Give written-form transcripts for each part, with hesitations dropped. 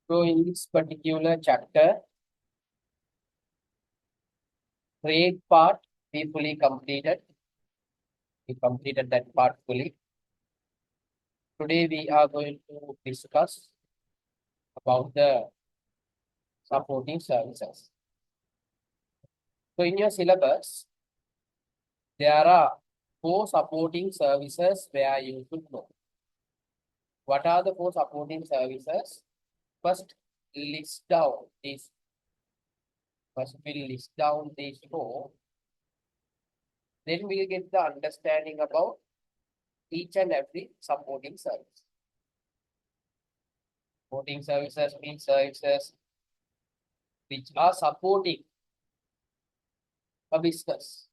So in this particular chapter, trade part we fully completed. We completed that part fully. Today we are going to discuss about the supporting services. So in your syllabus, there are 4 supporting services where you should know. What are the 4 supporting services? First, list down these. First, we'll list down these 4. Then we'll get the understanding about each and every supporting service. Supporting services means services which are supporting a business.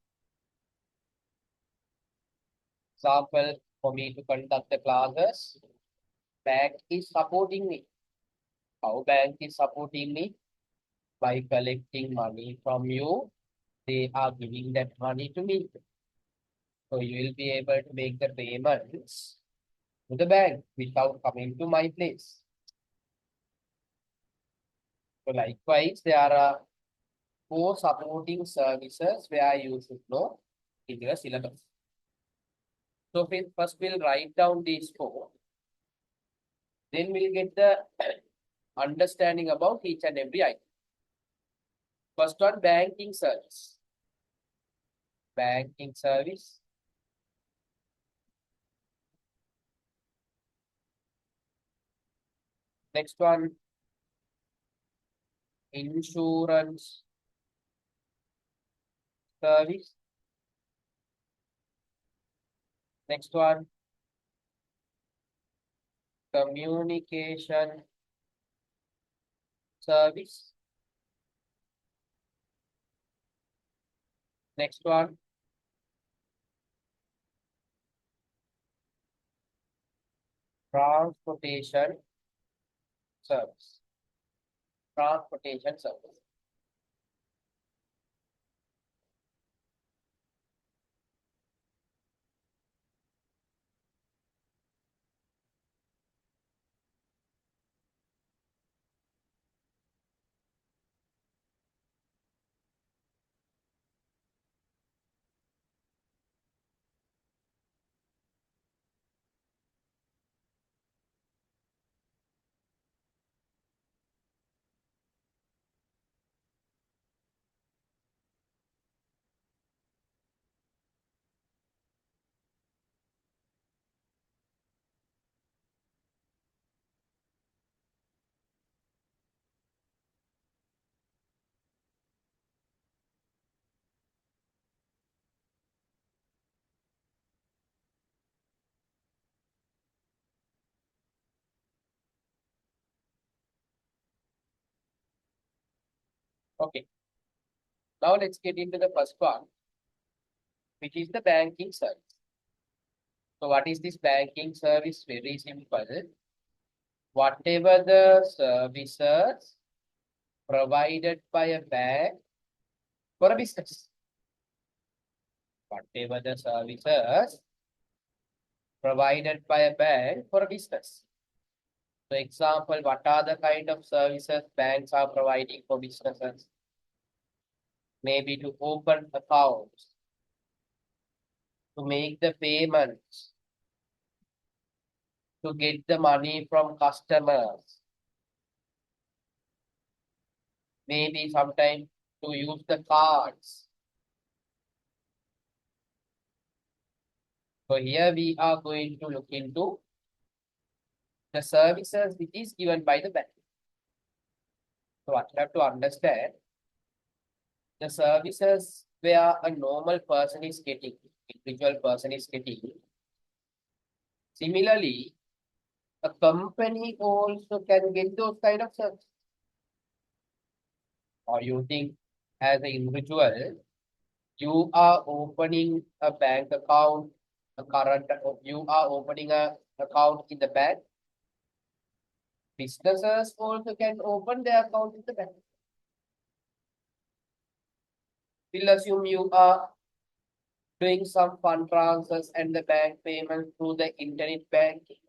Example, for me to conduct the classes, bank is supporting me. How bank is supporting me? By collecting money from you, they are giving that money to me. So you will be able to make the payments to the bank without coming to my place. So likewise, there are 4 supporting services where you should know in your syllabus. So first we'll write down these 4. Then we'll get the understanding about each and every item. First one, banking service. Banking service. Next one, insurance service. Next one, communication service. Next one, transportation service. Transportation service. Okay. Now let's get into the first one, which is the banking service. So what is this banking service? Very simple. Whatever the services provided by a bank for a business. Whatever the services provided by a bank for a business. So example, what are the kind of services banks are providing for businesses? Maybe to open accounts, to make the payments, to get the money from customers, maybe sometimes to use the cards. So here we are going to look into the services which is given by the bank. So what you have to understand, the services where a normal person is getting, individual person is getting. Similarly, a company also can get those kind of services. Or you think as an individual, you are opening a bank account, you are opening a account in the bank. Businesses also can open their account in the bank. We'll assume you are doing some fund transfers and the bank payment through the internet banking.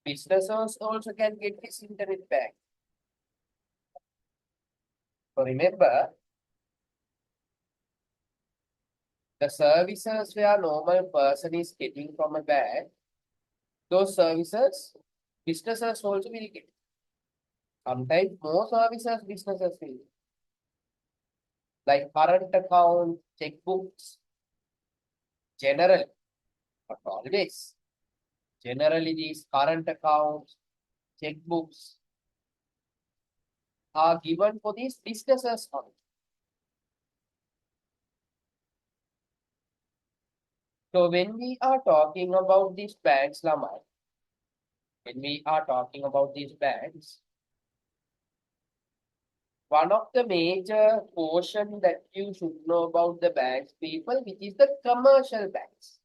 Businesses also can get this internet bank. So remember, the services where normal person is getting from a bank, those services businesses also will get. Sometimes more services businesses will get. Like current account, checkbooks, generally, not always. Generally, these current accounts, checkbooks are given for these businesses only. So when we are talking about these banks, Lamai, when we are talking about these banks, one of the major portion that you should know about the banks, people, which is the commercial banks.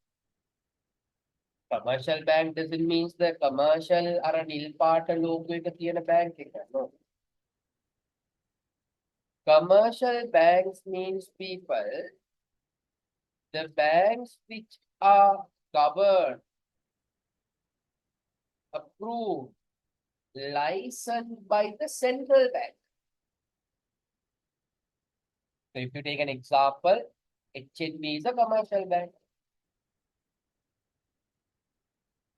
Commercial bank doesn't mean the commercial අර නිල් පාට logo එක තියෙන bank එක. No. Commercial banks means people, the banks which are governed, approved, licensed by the central bank. So if you take an example, HNB is a commercial bank.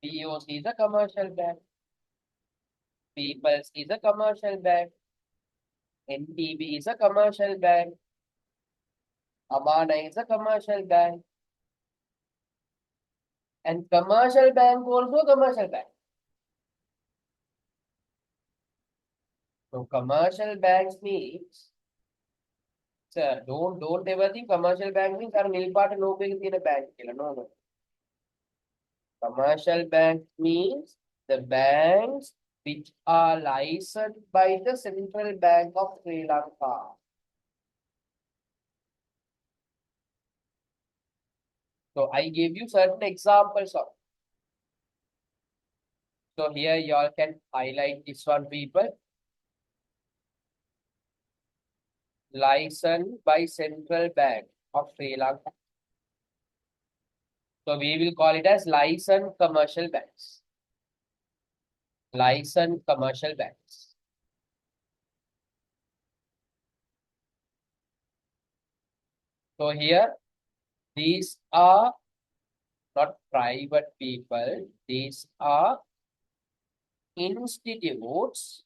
POC is a commercial bank. People's is a commercial bank. NTB is a commercial bank. Amana is a commercial bank. And commercial bank also commercial bank. So commercial banks means, sir, don't ever think commercial bank means our nil part no big in a bank. No, no. Commercial bank means the banks which are licensed by the Central Bank of Sri Lanka. So I gave you certain examples of. So here you all can highlight this one, people. Licensed by Central Bank of Sri Lanka. So we will call it as licensed commercial banks. Licensed commercial banks. So here, these are not private people. These are institutes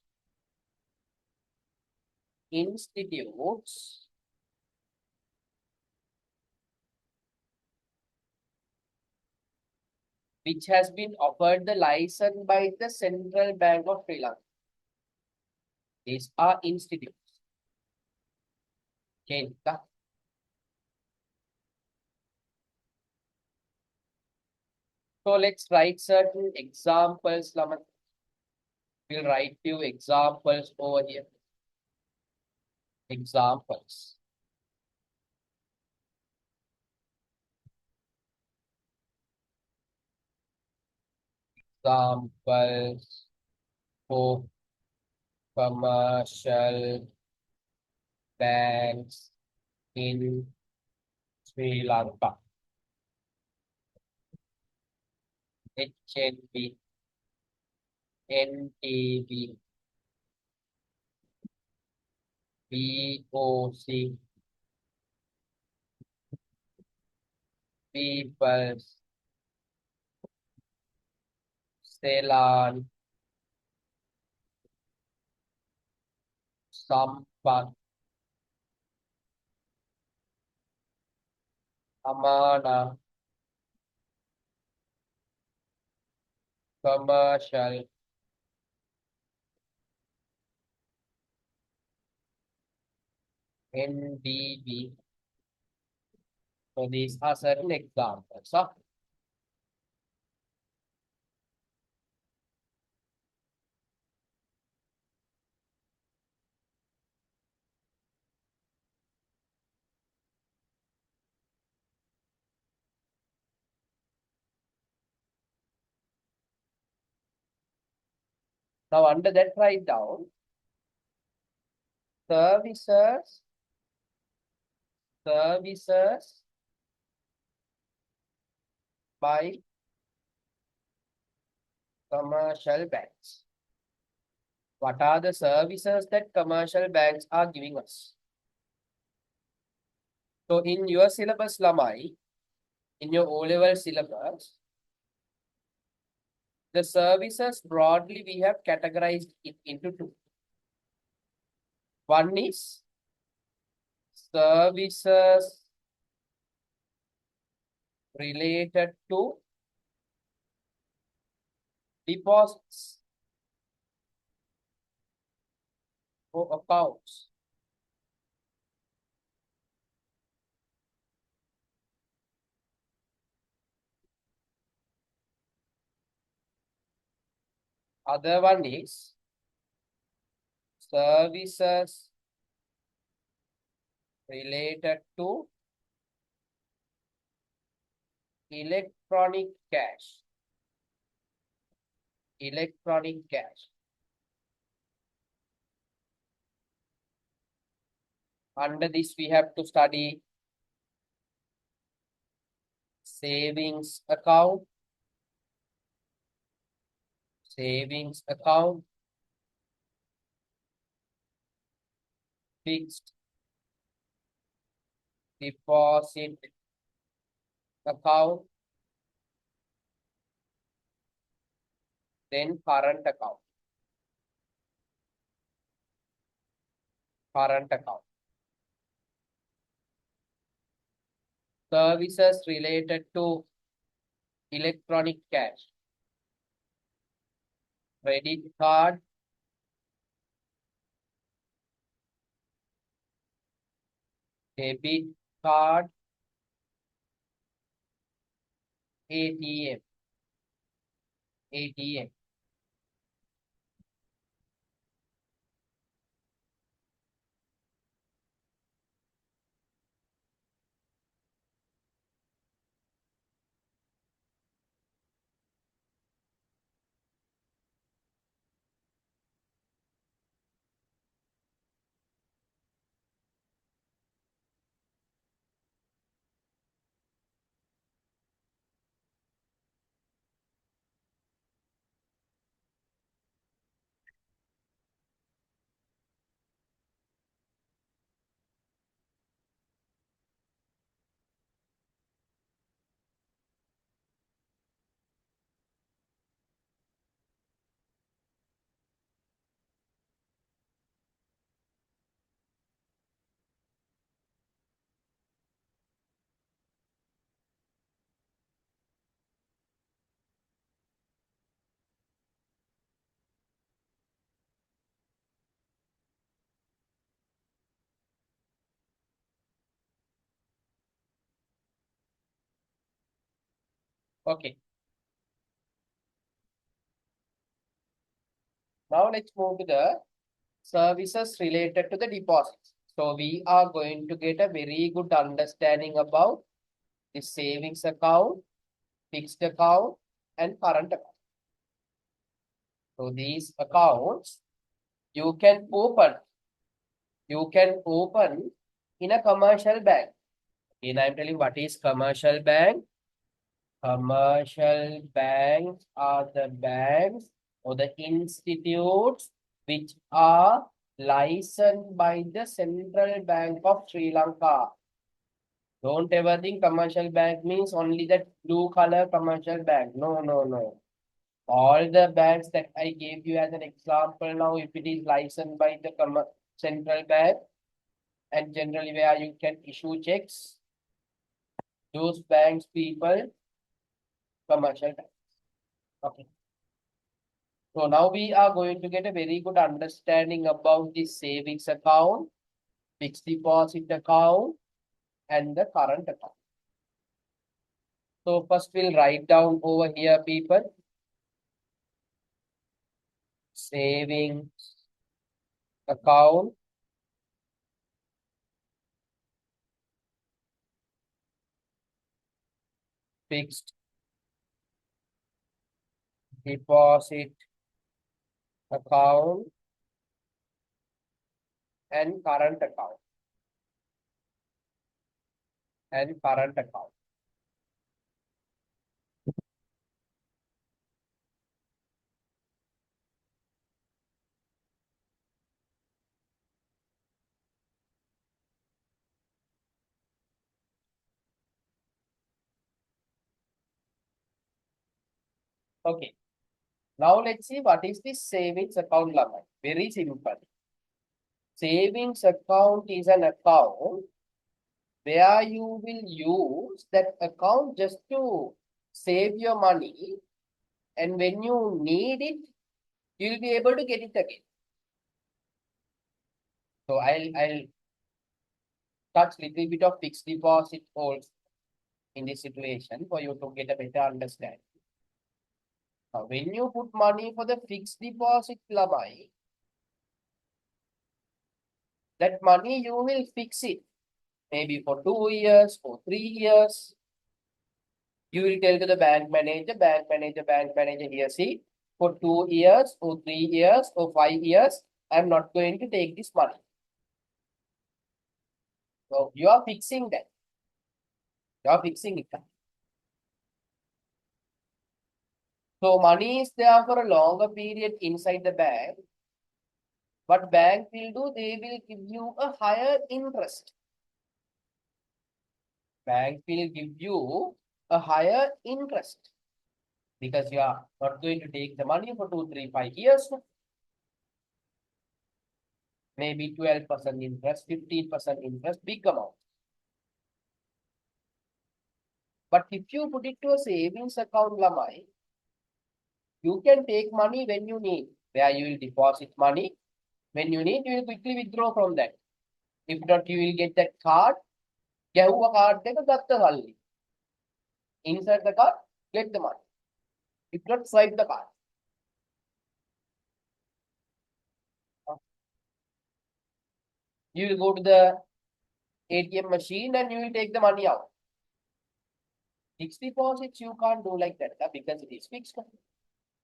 which has been offered the license by the Central Bank of Sri Lanka. These are institutes. Okay. So let's write certain examples. We'll write few examples over here. Examples. Examples for commercial banks in Sri Lanka. HNB, NTB, BOC, People's, Ceylon, Sampat, Amana, Commercial, NDB. So these are certain examples. Now under that write down services by commercial banks. What are the services that commercial banks are giving us? So in your syllabus, Lamai, in your O-level syllabus, the services broadly we have categorized it into two. One is services related to deposits or accounts. Other one is services related to electronic cash. Electronic cash. Under this, we have to study savings account, fixed deposit account, then current account. Services related to electronic cash, credit card, debit card, ATM. Okay. Now let's move to the services related to the deposits. So we are going to get a very good understanding about the savings account, fixed account, and current account. So these accounts you can open in a commercial bank. And I'm telling what is commercial bank. Commercial banks are the banks or the institutes which are licensed by the Central Bank of Sri Lanka. Don't ever think commercial bank means only that blue color commercial bank. No. All the banks that I gave you as an example now, if it is licensed by the Central Bank and generally where you can issue checks, those banks people, commercial bank. Okay. So now we are going to get a very good understanding about the savings account, fixed deposit account, and the current account. So first we'll write down over here, people. Savings account, fixed deposit account, and current account. Okay. Now let's see what is the savings account limit. Very simple. Savings account is an account where you will use that account just to save your money, and when you need it, you will be able to get it again. So I'll touch little bit of fixed deposit also in this situation for you to get a better understanding. Now, when you put money for the fixed deposit lamai, that money you will fix it maybe for 2 years or 3 years. You will tell to the bank manager, here, see, for 2 years or 3 years or 5 years, I'm not going to take this money. So you are fixing that. You are fixing it. So money is there for a longer period inside the bank. What bank will do, they will give you a higher interest. Bank will give you a higher interest because you are not going to take the money for 2, 3, 5 years. Maybe 12% interest, 15% interest, big amount. But if you put it to a savings account, Lamai, you can take money when you need, where you will deposit money. When you need, you will quickly withdraw from that. If not, you will get that card. Gahuwa card, that's the salary. Insert the card, get the money. If not, swipe the card. You will go to the ATM machine and you will take the money out. Fixed deposits, you can't do like that because it is fixed.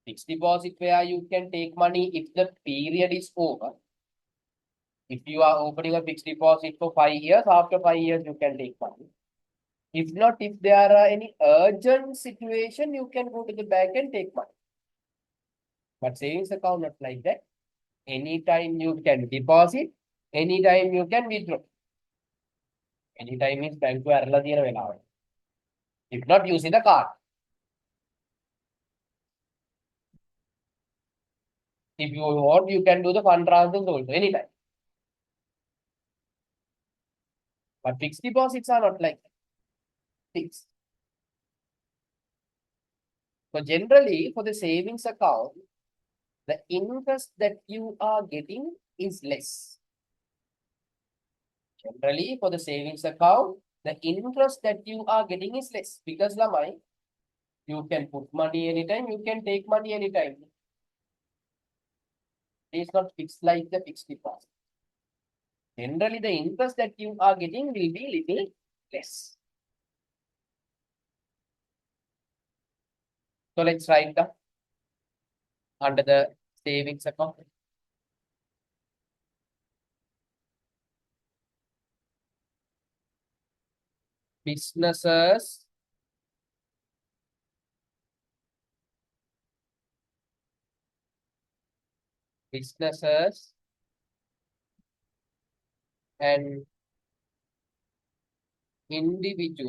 Fixed deposit where you can take money if the period is over. If you are opening a fixed deposit for 5 years, after 5 years, you can take money. If not, if there are any urgent situation, you can go to the bank and take money. But savings account, not like that. Anytime you can deposit, anytime you can withdraw. Anytime is bank to arala diyana velawa. If not, using the card. If you want, you can do the fund transfers also anytime. But fixed deposits are not like that. Fixed. So generally, for the savings account, the interest that you are getting is less. Generally, for the savings account, the interest that you are getting is less because Lamai, you can put money anytime, you can take money anytime. It is not fixed like the fixed deposit. Generally, the interest that you are getting will be little less. So let's write down under the savings account. Businesses and individuals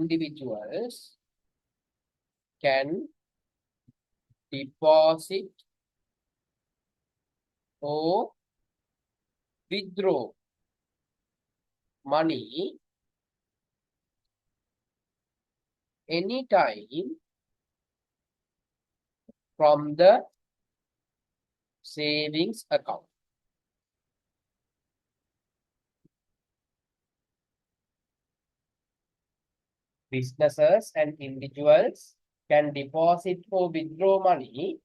can deposit or withdraw money anytime from the savings account. Businesses and individuals can deposit or withdraw money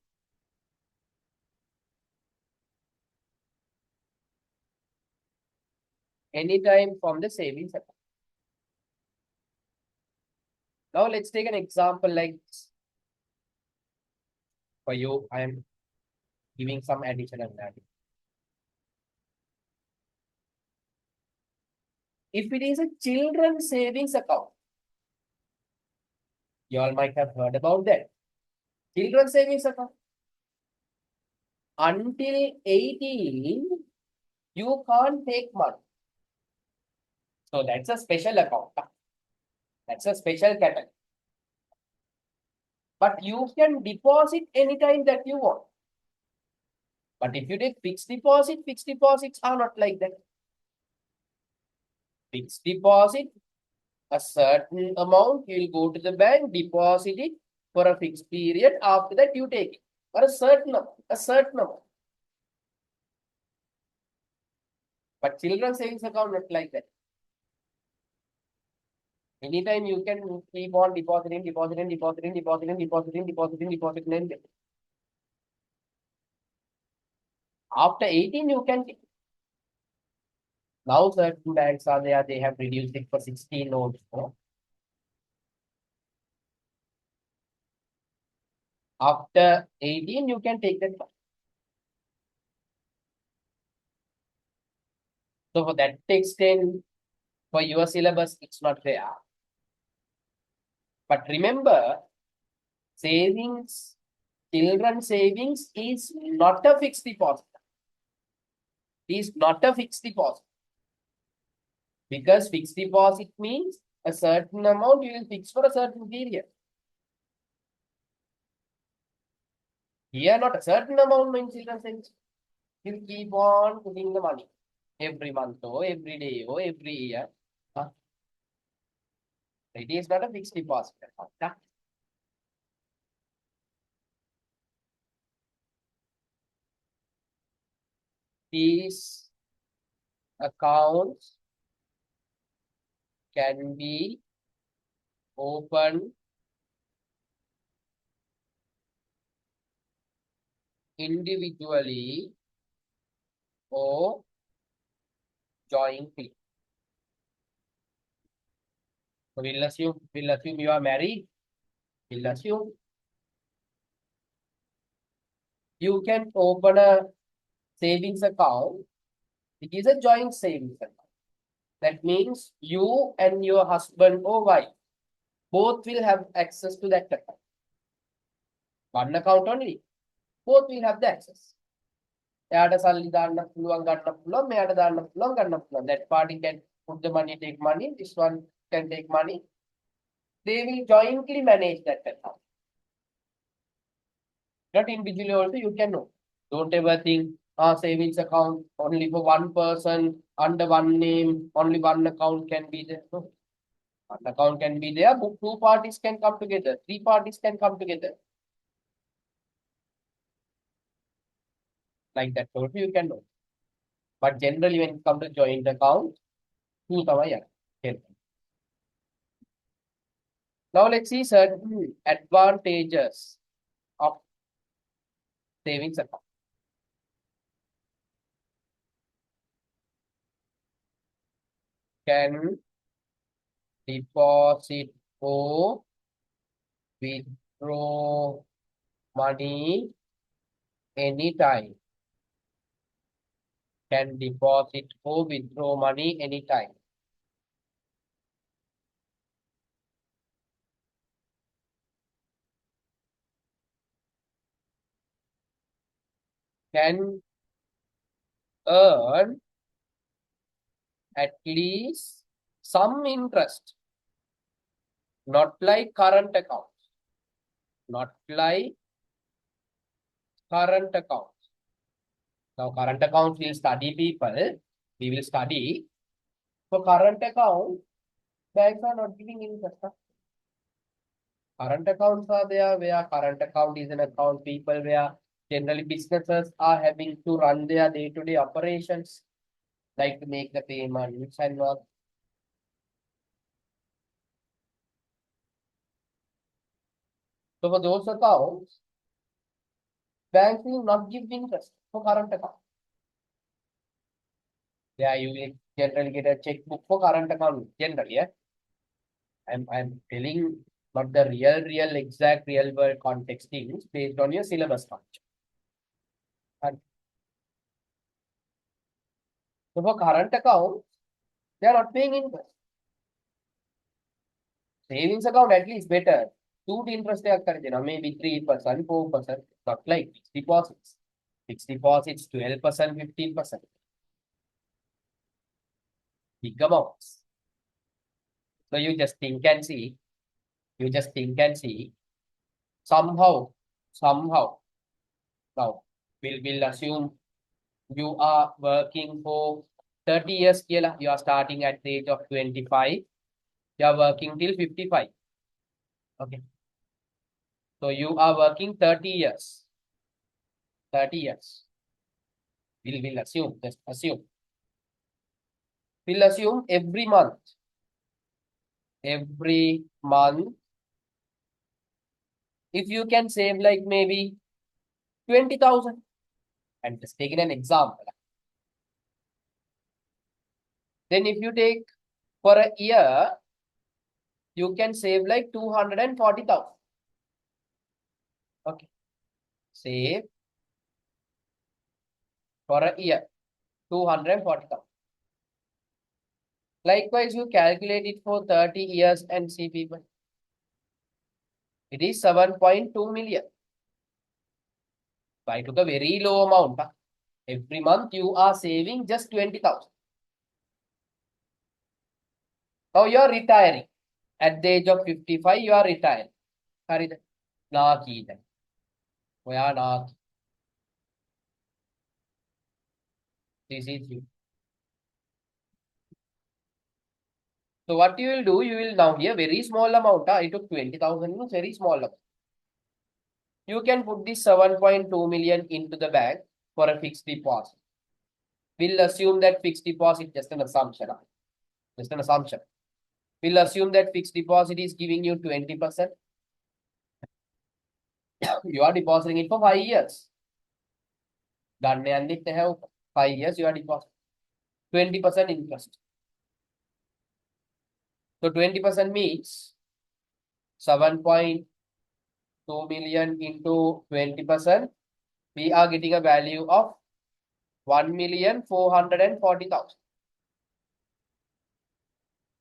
anytime from the savings account. Now let's take an example like this. For you, I am giving some additional value. If it is a children's savings account, you all might have heard about that. Children's savings account. Until 18, you can't take money. So that's a special account. That's a special category. But you can deposit anytime that you want. But if you take fixed deposits are not like that. Fixed deposit, a certain amount, you will go to the bank, deposit it for a fixed period. After that, you take it for a certain amount. But children's savings account not like that. Anytime you can keep on depositing. After 18, you can. Now certain banks are there, they have reduced it for 16 also. After 18, you can take that. So for that extent, for your syllabus, it's not there. But remember, savings, children savings is not a fixed deposit. It is not a fixed deposit. Because fixed deposit means a certain amount you will fix for a certain period. Here, not a certain amount means children savings. You keep on putting the money every month or every day or every year. It is not a fixed deposit account. These accounts can be opened individually or jointly. So we'll assume you are married. We'll assume you can open a savings account. It is a joint savings account. That means you and your husband or wife both will have access to that account. One account only. Both will have the access. එයාට සල්ලි දාන්න පුළුවන් ගන්න පුළුවන් මෙයාට දාන්න පුළුවන් ගන්න පුළුවන්. That party can put the money, take money. This one can take money. They will jointly manage that account. Not individually also you can know. Don't ever think savings account only for one person under one name, only one account can be there. No. One account can be there, but two parties can come together, three parties can come together. Like that, so you can know. But generally, when it comes to joint account, two tamai. Now let's see certain advantages of savings account. Can deposit or withdraw money anytime. Can deposit or withdraw money anytime. Can earn at least some interest. Not like current accounts. Not like current accounts. Now, current accounts will study people. We will study. For current account, banks are not giving interest. Current accounts are there where current account is an account people where generally businesses are having to run their day-to-day operations, like to make the payments and all. So for those accounts, banks will not give interest for current account. Yeah, you will generally get a checkbook for current account generally. Yeah, I'm telling not the real exact real world context things based on your syllabus structure. And so for current account, they are not paying interest. Savings account at least better. 2 interest they are maybe 3%, 4%, not like fixed deposits. Fixed deposits 12%, 15%. Big amounts. So you just think and see. somehow, now we'll assume you are working for 30 years කියලා. You are starting at the age of 25. You are working till 55. Okay. So you are working 30 years. 30 years. We'll assume, just assume. We'll assume every month, if you can save like maybe 20,000, and just taking an example. Then if you take for a year, you can save like 240,000. Okay. Save for a year, 240,000. Likewise, you calculate it for 30 years and see people. It is 7.2 million. So I took a very low amount. Every month you are saving just 20,000. Now you are retiring. At the age of 55, you are retiring. Naki then. We are not. This is you. So what you will do, you will now here very small amount. I took 20,000, very small amount. You can put this 7.2 million into the bank for a fixed deposit. We'll assume that fixed deposit, just an assumption. Just an assumption. We'll assume that fixed deposit is giving you 20%. You are depositing it for 5 years. Done and it have 5 years, you are depositing 20% interest. So 20% means 7.2 million into 20%. We are getting a value of 1,440,000.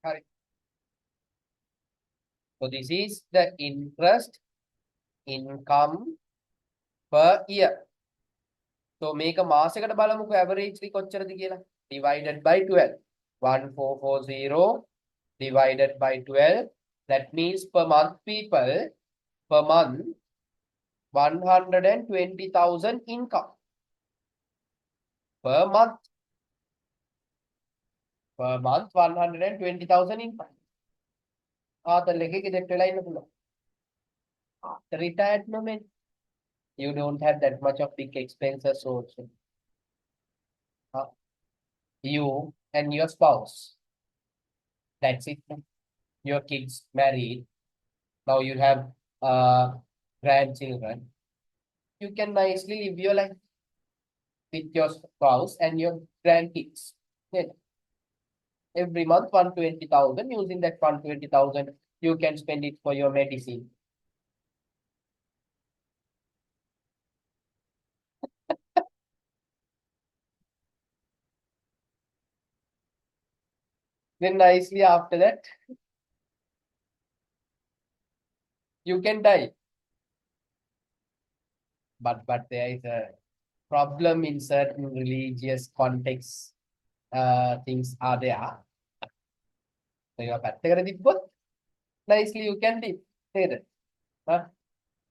Correct. So this is the interest income per year. So make a මාසයකට බලමුකෝ averagely කොච්චරද කියලා. Divided by 12. 1440 divided by 12. That means per month people, per month 120,000 income. Per month. Per month 120,000 income. After retirement, you don't have that much of big expenses also. You and your spouse. That's it. Your kids married. Now you have grandchildren. You can nicely live your life with your spouse and your grandkids. Then every month 120,000. Using that 120,000, you can spend it for your medicine. Then nicely after that, you can die. But there is a problem in certain religious contexts. Things are there. So you have both. Nicely you can live. Say that.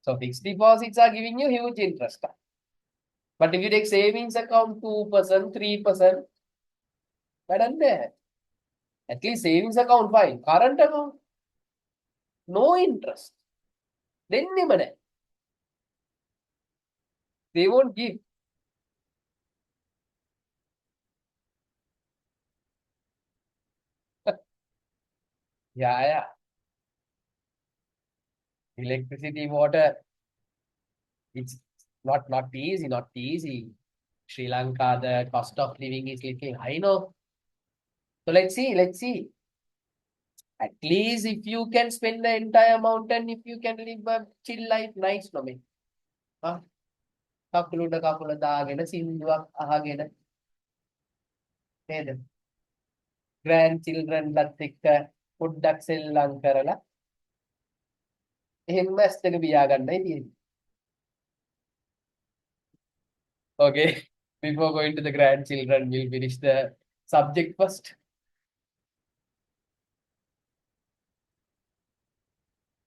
So fixed deposits are giving you huge interest. But if you take savings account 2%, 3%, but there. At least savings account fine. Current account, no interest. Then they won't give. Yeah. Electricity, water. It's not easy. Sri Lanka, the cost of living is little high, no? So let's see. At least if you can spend the entire amount and if you can live a chill life, nice no me. කකුලට දාගෙන සින්දුවක් අහගෙන නේද? grandchildrenලත් එක්ක පොඩ්ඩක් සෙල්ලම් කරලා එහෙම ඇස් දෙක පියාගන්නයි තියෙන්නේ. Okay, before going to the grandchildren, we'll finish the subject first.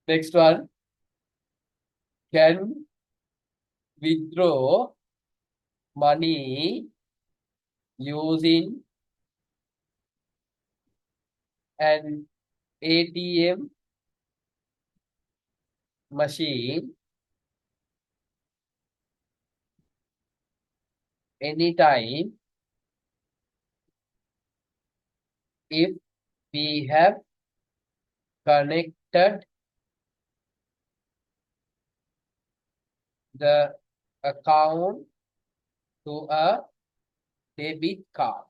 Next one. can withdraw money using an ATM machine anytime if we have connected the account to a debit card.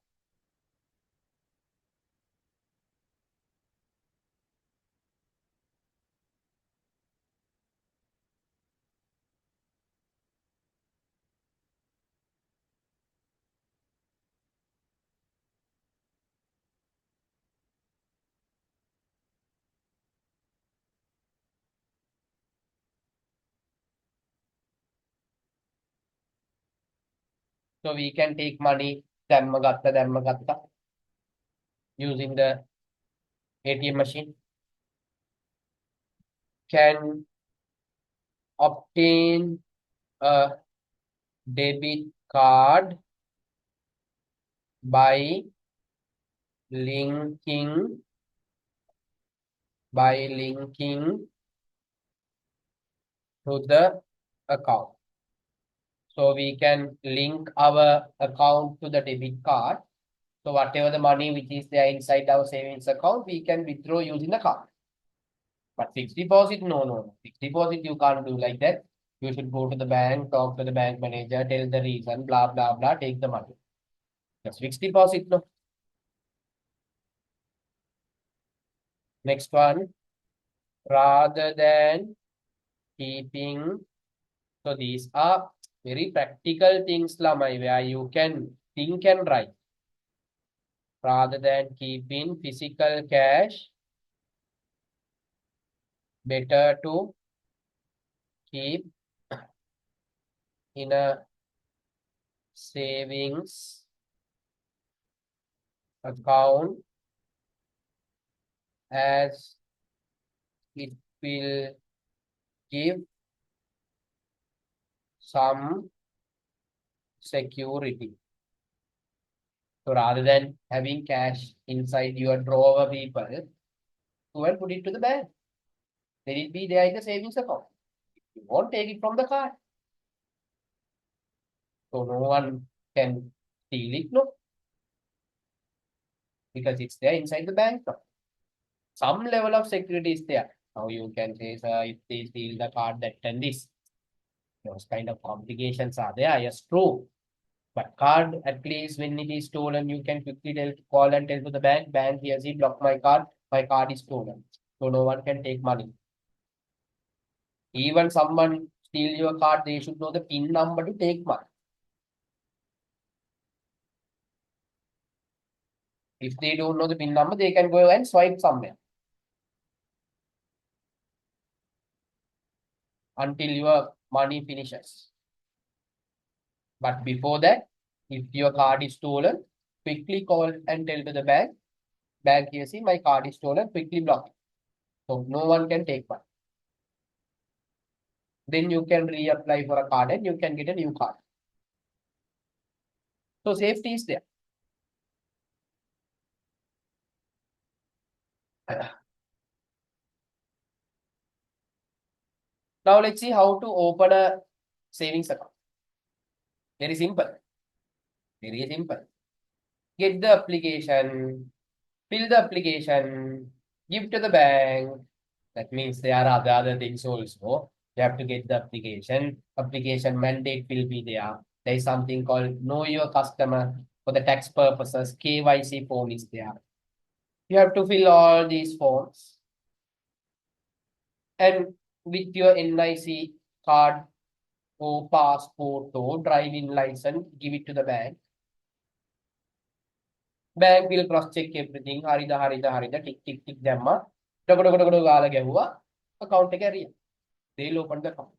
So we can take money damma using the ATM machine. Can obtain a debit card by linking to the account. So we can link our account to the debit card. So whatever the money which is there inside our savings account, we can withdraw using the card. But fixed deposit, no. Fixed deposit, you can't do like that. You should go to the bank, talk to the bank manager, tell the reason, blah, blah, blah, take the money. That's fixed deposit, no. Next one, rather than keeping. So these are very practical things, Lamai, where you can think and write. Rather than keeping physical cash, better to keep in a savings account as it will give some security. So rather than having cash inside your drawer, people, go and put it to the bank. Let it be there in the savings account. You won't take it from the card. So no one can steal it, no. Because it's there inside the bank. No. Some level of security is there. Now you can say, sir, if they steal the card, that and this. Those kind of complications are there. Yes, true. But card, at least when it is stolen, you can quickly call and tell to the bank, here's it, block my card is stolen. So no one can take money. Even someone steal your card, they should know the PIN number to take money. If they don't know the PIN number, they can go and swipe somewhere until your money finishes. But before that, if your card is stolen, quickly call and tell to the bank, here, see, my card is stolen, quickly block it. So no one can take money. Then you can reapply for a card and you can get a new card. So safety is there. Now let's see how to open a savings account. Very simple. Very simple. Get the application, fill the application, give to the bank. That means there are other things also. You have to get the application. Application mandate will be there. There is something called Know Your Customer for the tax purposes. KYC form is there. You have to fill all these forms. And with your NIC card or passport or driving license, give it to the bank. Bank will cross check everything. Harida, tick, damma. Account එක they'll open the account.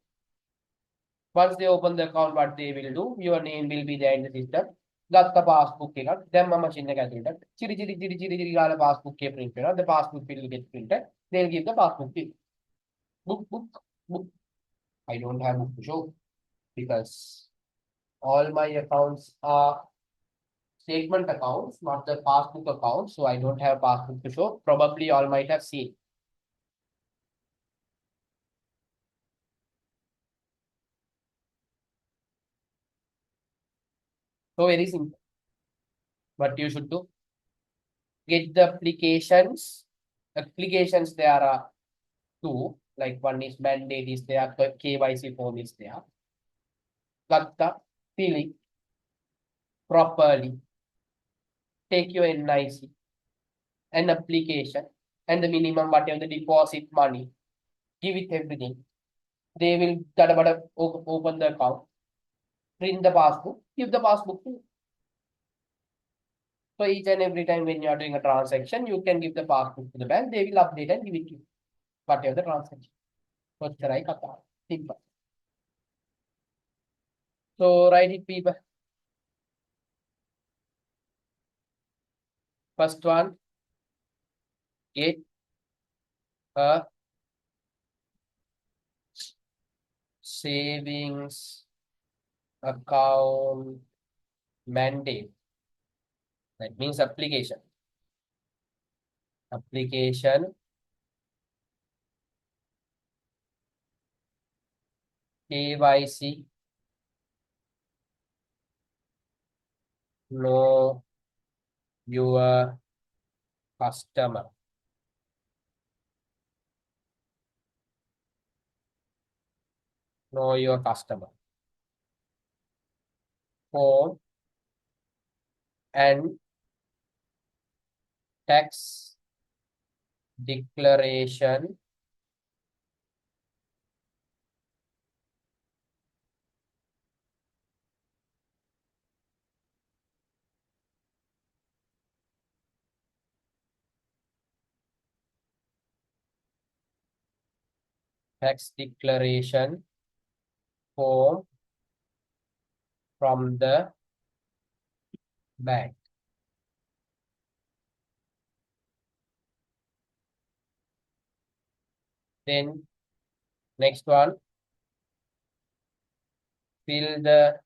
Once they open the account, what they will do, your name will be there in the system. ගත්ත passbook එකක් දැම්ම machine එක ඇතුළට චිරි ගාලා passbook එක print වෙනවා. The passbook will get printed. They'll give the passbook to you. Book. I don't have book to show because all my accounts are statement accounts, not the passbook accounts. So I don't have passbook to show. Probably all might have seen. So very simple. What you should do, get the applications. Applications there are two. Like one is mandate is there, KYC form is there. Got the filling properly. Take your NIC and application and the minimum whatever the deposit money. Give it everything. They will open the account, print the passbook, give the passbook to you. So each and every time when you are doing a transaction, you can give the passbook to the bank. They will update and give it to you. Whatever the transaction. So right, simple. So write it, people. First one, get a savings account mandate. That means application. Application KYC, know your customer. Know your customer. Form and tax declaration form from the bank. Then next one, fill the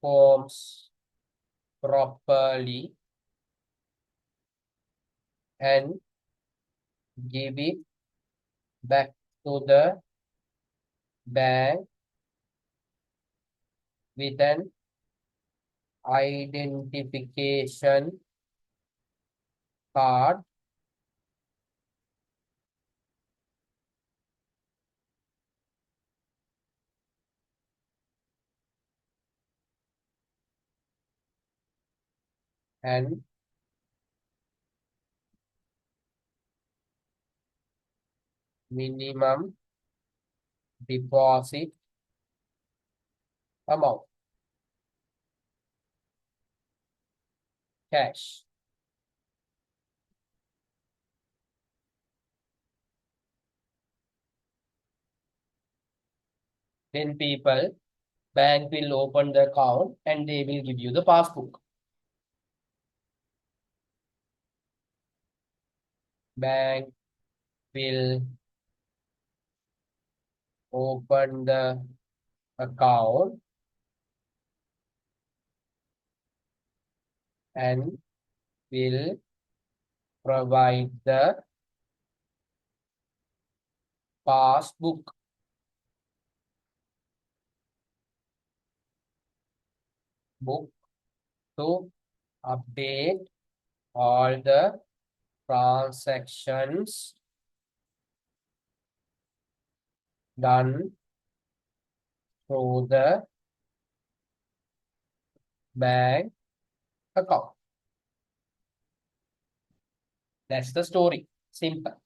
forms properly and give it back to the bank with an identification card and minimum deposit amount, cash. Then bank will open the account and they will give you the passbook. Bank will open the account and will provide the passbook book to update all the transactions done through the bank account. That's the story. Simple.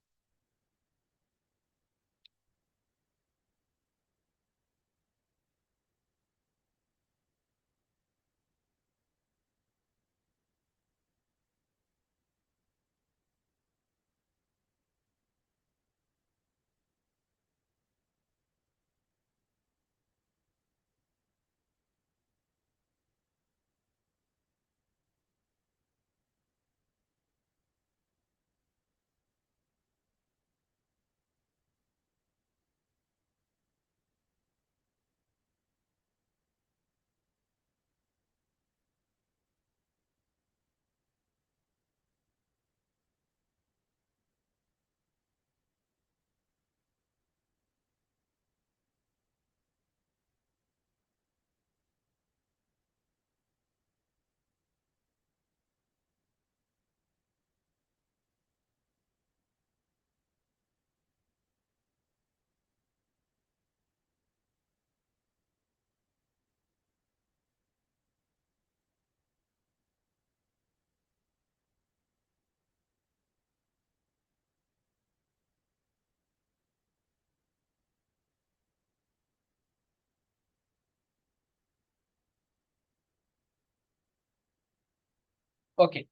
Okay.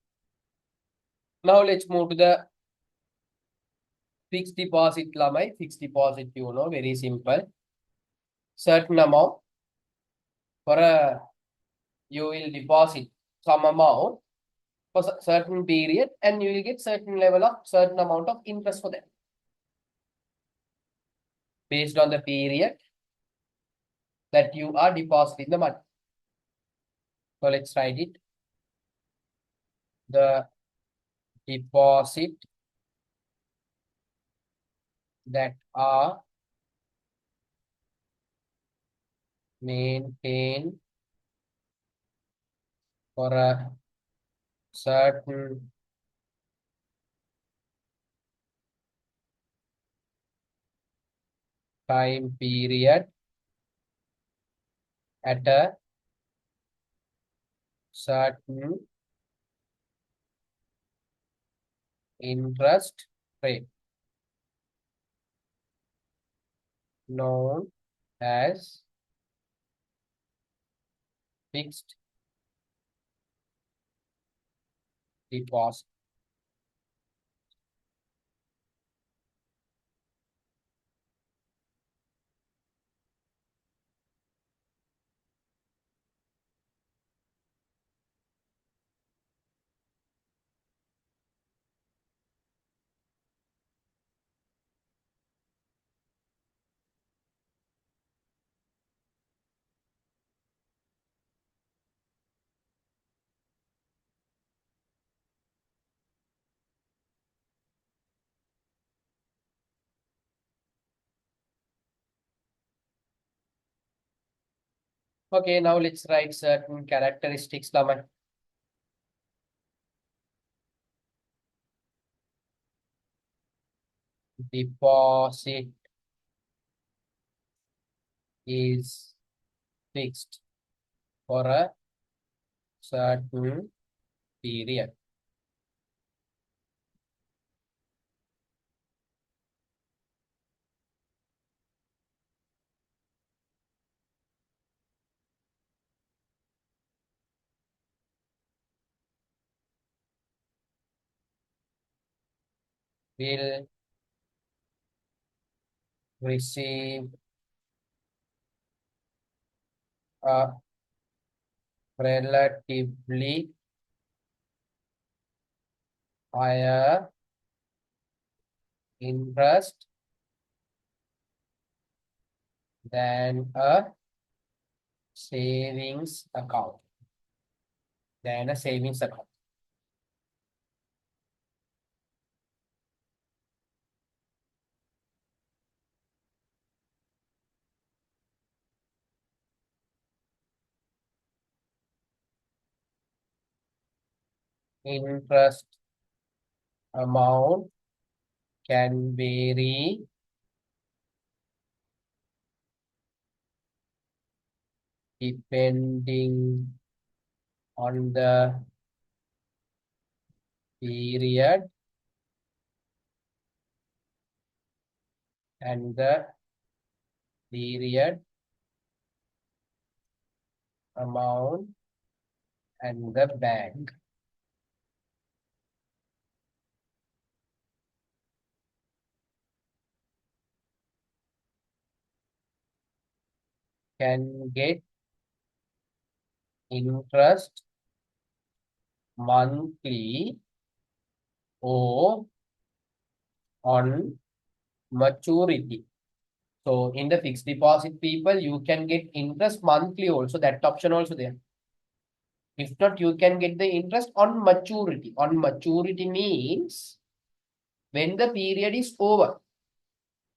Now let's move to the fixed deposit lamai. Fixed deposit, you know, very simple. Certain amount for a you will deposit some amount for certain period and you will get certain level of certain amount of interest for that based on the period that you are depositing the money. So let's write it. The deposit that are maintained for a certain time period at a certain interest rate known as fixed deposit. Okay, now let's write certain characteristics. Lama. Deposit is fixed for a certain period. Will receive a relatively higher interest than a savings account. Interest amount can vary depending on the period and the period amount and the bank. Can get interest monthly or on maturity. So in the fixed deposit people, you can get interest monthly also, that option also there. If not, you can get the interest on maturity. On maturity means when the period is over.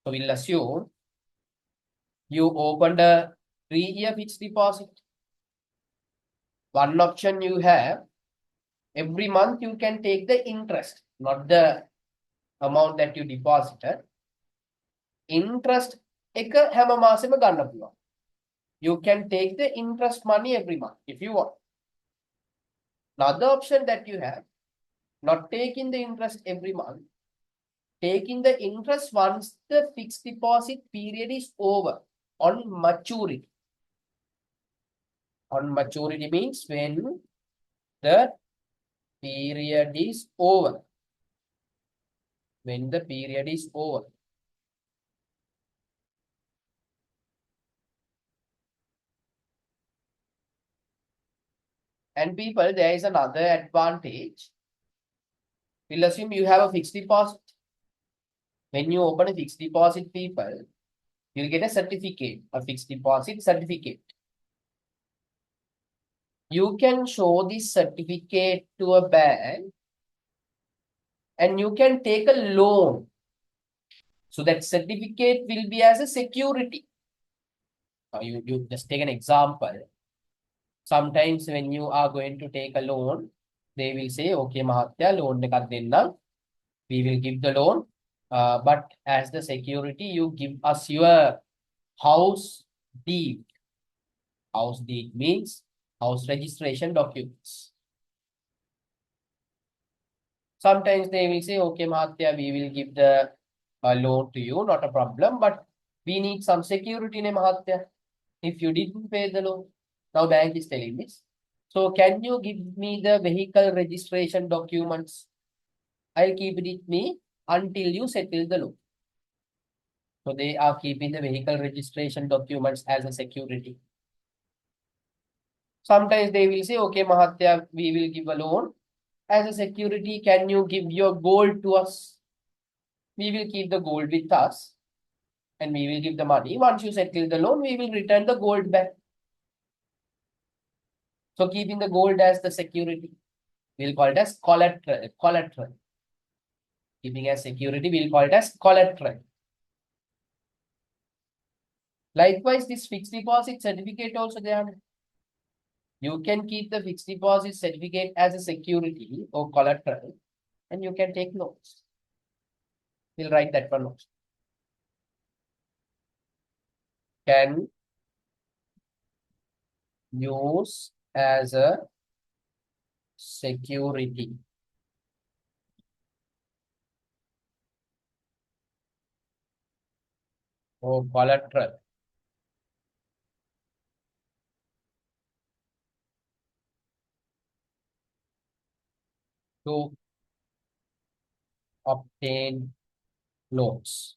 So we'll assume you opened a 3-year fixed deposit. One option you have, every month you can take the interest, not the amount that you deposited. Interest එක හැම මාසෙම ගන්න පුළුවන්. You can take the interest money every month if you want. Another option that you have, not taking the interest every month, taking the interest once the fixed deposit period is over on maturity. On maturity means when the period is over. When the period is over. And people, there is another advantage. We'll assume you have a fixed deposit. When you open a fixed deposit, people, you'll get a certificate, a fixed deposit certificate. You can show this certificate to a bank and you can take a loan. So that certificate will be as a security. You just take an example. Sometimes when you are going to take a loan, they will say, okay, Mahatya, loan ekak denna. We will give the loan. But as the security, you give us your house deed. House deed means house registration documents. Sometimes they will say, okay, Mahatya, we will give the loan to you, not a problem, but we need some security, Mahatya. If you didn't pay the loan, now bank is telling this. So can you give me the vehicle registration documents? I'll keep it with me until you settle the loan. So they are keeping the vehicle registration documents as a security. Sometimes they will say, okay, Mahatya, we will give a loan. As a security, can you give your gold to us? We will keep the gold with us and we will give the money. Once you settle the loan, we will return the gold back. So keeping the gold as the security, we'll call it as collateral. Keeping as security, we'll call it as collateral. Likewise, this fixed deposit certificate also they have. You can keep the fixed deposit certificate as a security or collateral and you can take loans. We'll write that one also. Can use as a security. Or collateral. To obtain loans.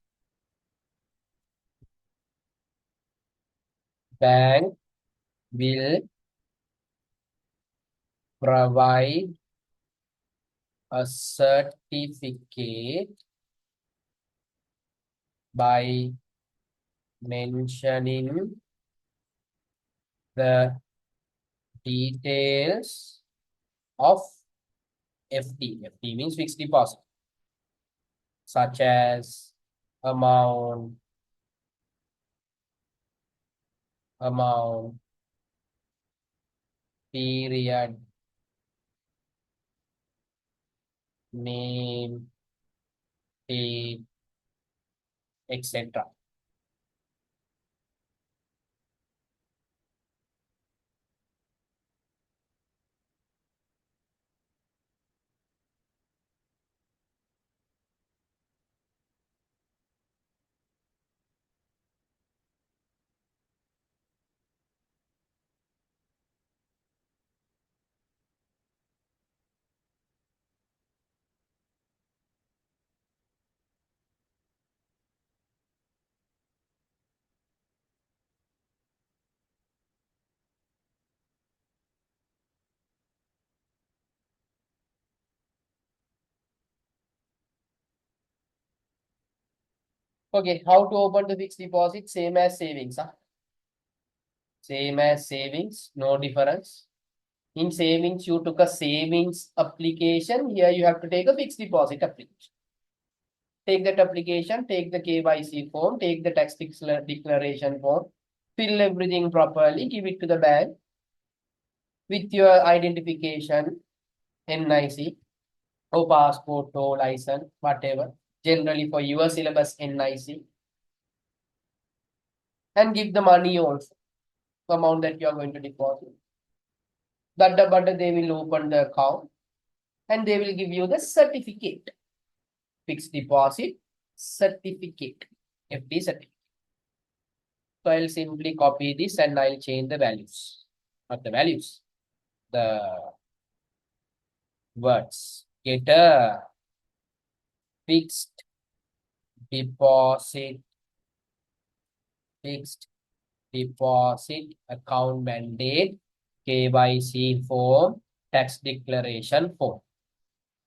Bank will provide a certificate by mentioning the details of FD. FD means fixed deposit, such as amount, period, name, date, etc. Okay, how to open the fixed deposit? Same as savings. Huh? Same as savings, no difference. In savings, you took a savings application. Here you have to take a fixed deposit application. Take that application, take the KYC form, take the tax declaration form, fill everything properly, give it to the bank with your identification, NIC, or passport or license, whatever. Generally for your syllabus, NIC. And give the money also, the amount that you are going to deposit. But they will open the account and they will give you the certificate. Fixed deposit certificate, FD certificate. So I'll simply copy this and I'll change the values. Not the values, the words. Get a fixed deposit, fixed deposit account mandate, KYC form, tax declaration form.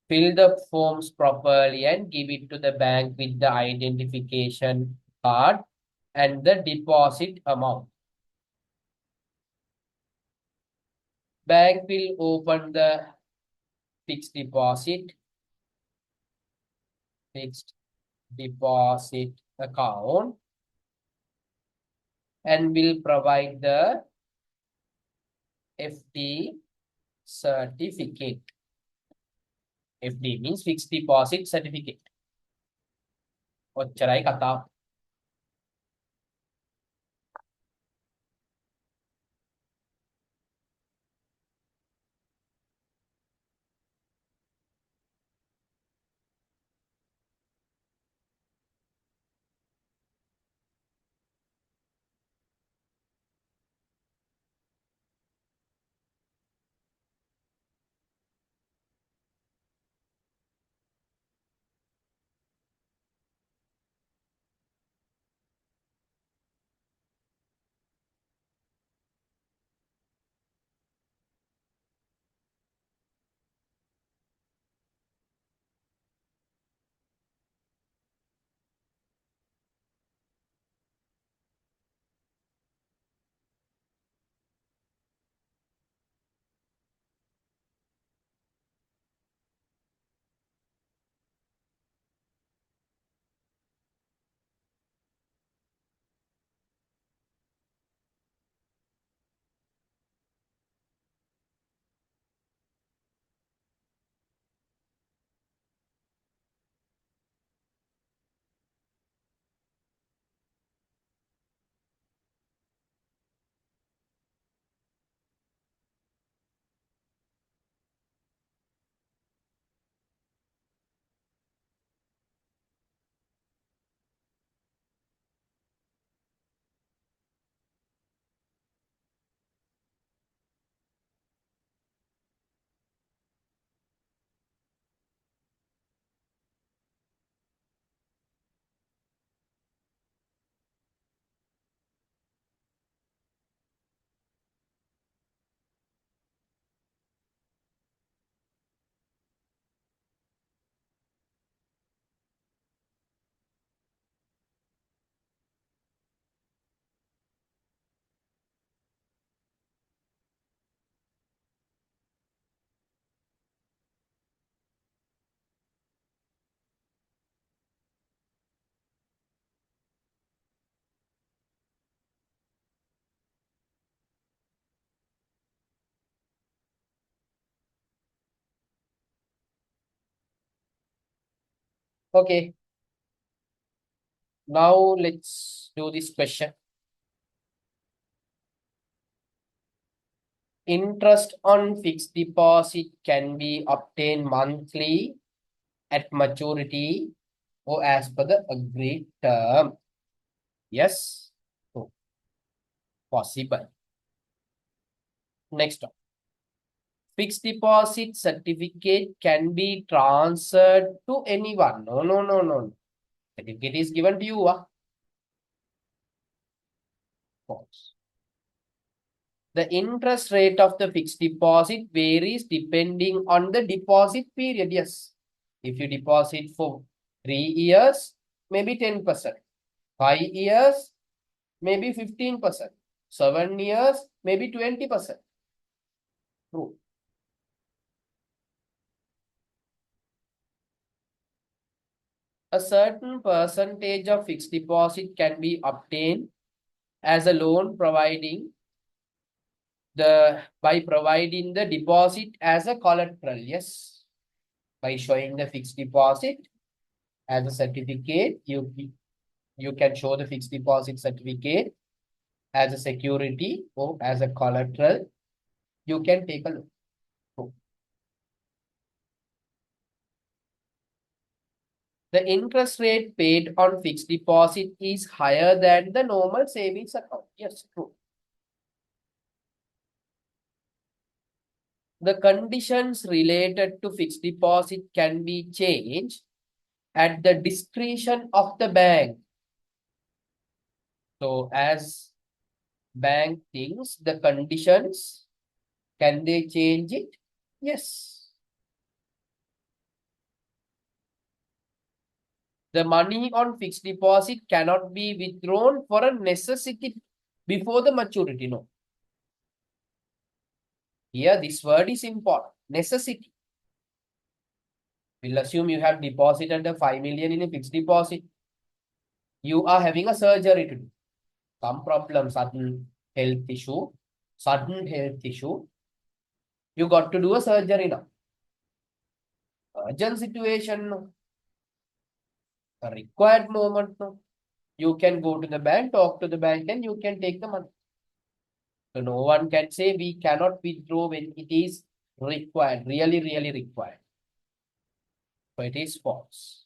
Fill the forms properly and give it to the bank with the identification card and the deposit amount. Bank will open the fixed deposit account and will provide the FD certificate. FD means fixed deposit certificate. ඔච්චරයි කතාව. Okay. Now let's do this question. Interest on fixed deposit can be obtained monthly at maturity or as per the agreed term. Yes, oh, possible. Next one. Fixed deposit certificate can be transferred to anyone. No, no, no, no. Certificate is given to you. False. The interest rate of the fixed deposit varies depending on the deposit period. Yes. If you deposit for 3 years, maybe 10%. 5 years, maybe 15%. 7 years, maybe 20%. True. A certain percentage of fixed deposit can be obtained as a loan by providing the deposit as a collateral. Yes. By showing the fixed deposit as a certificate, you can show the fixed deposit certificate as a security or as a collateral. You can take a look. The interest rate paid on fixed deposit is higher than the normal savings account. Yes, true. the conditions related to fixed deposit can be changed at the discretion of the bank. So as bank thinks the conditions, can they change it? Yes. The money on fixed deposit cannot be withdrawn for a necessity before the maturity. No. Here this word is important. Necessity. We'll assume you have deposited the 5 million in a fixed deposit. You are having a surgery to do. Some problem, sudden health issue, you got to do a surgery now. Urgent situation, no. A required moment, no. You can go to the bank, talk to the bank, and you can take the money. So no one can say we cannot withdraw when it is required, really, really required. So it is false.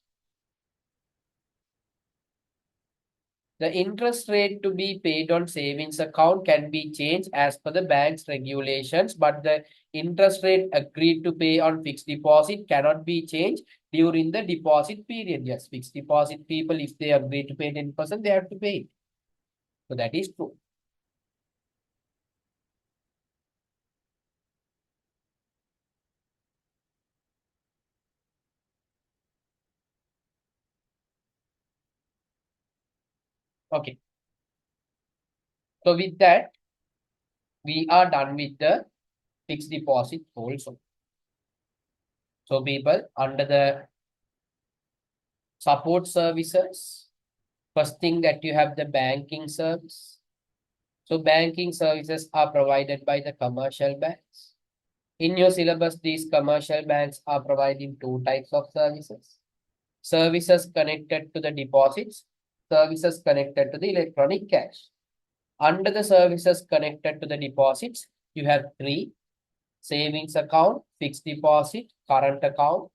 The interest rate to be paid on savings account can be changed as per the bank's regulations, but the interest rate agreed to pay on fixed deposit cannot be changed during the deposit period. Yes, fixed deposit people, if they agree to pay 10%, they have to pay it. So that is true. Okay. So with that, we are done with the fixed deposit also. So people, under the support services, first thing that you have the banking service. So banking services are provided by the commercial banks. In your syllabus, these commercial banks are providing two types of services. Services connected to the deposits, services connected to the electronic cash. Under the services connected to the deposits, you have three: savings account, fixed deposit, current account.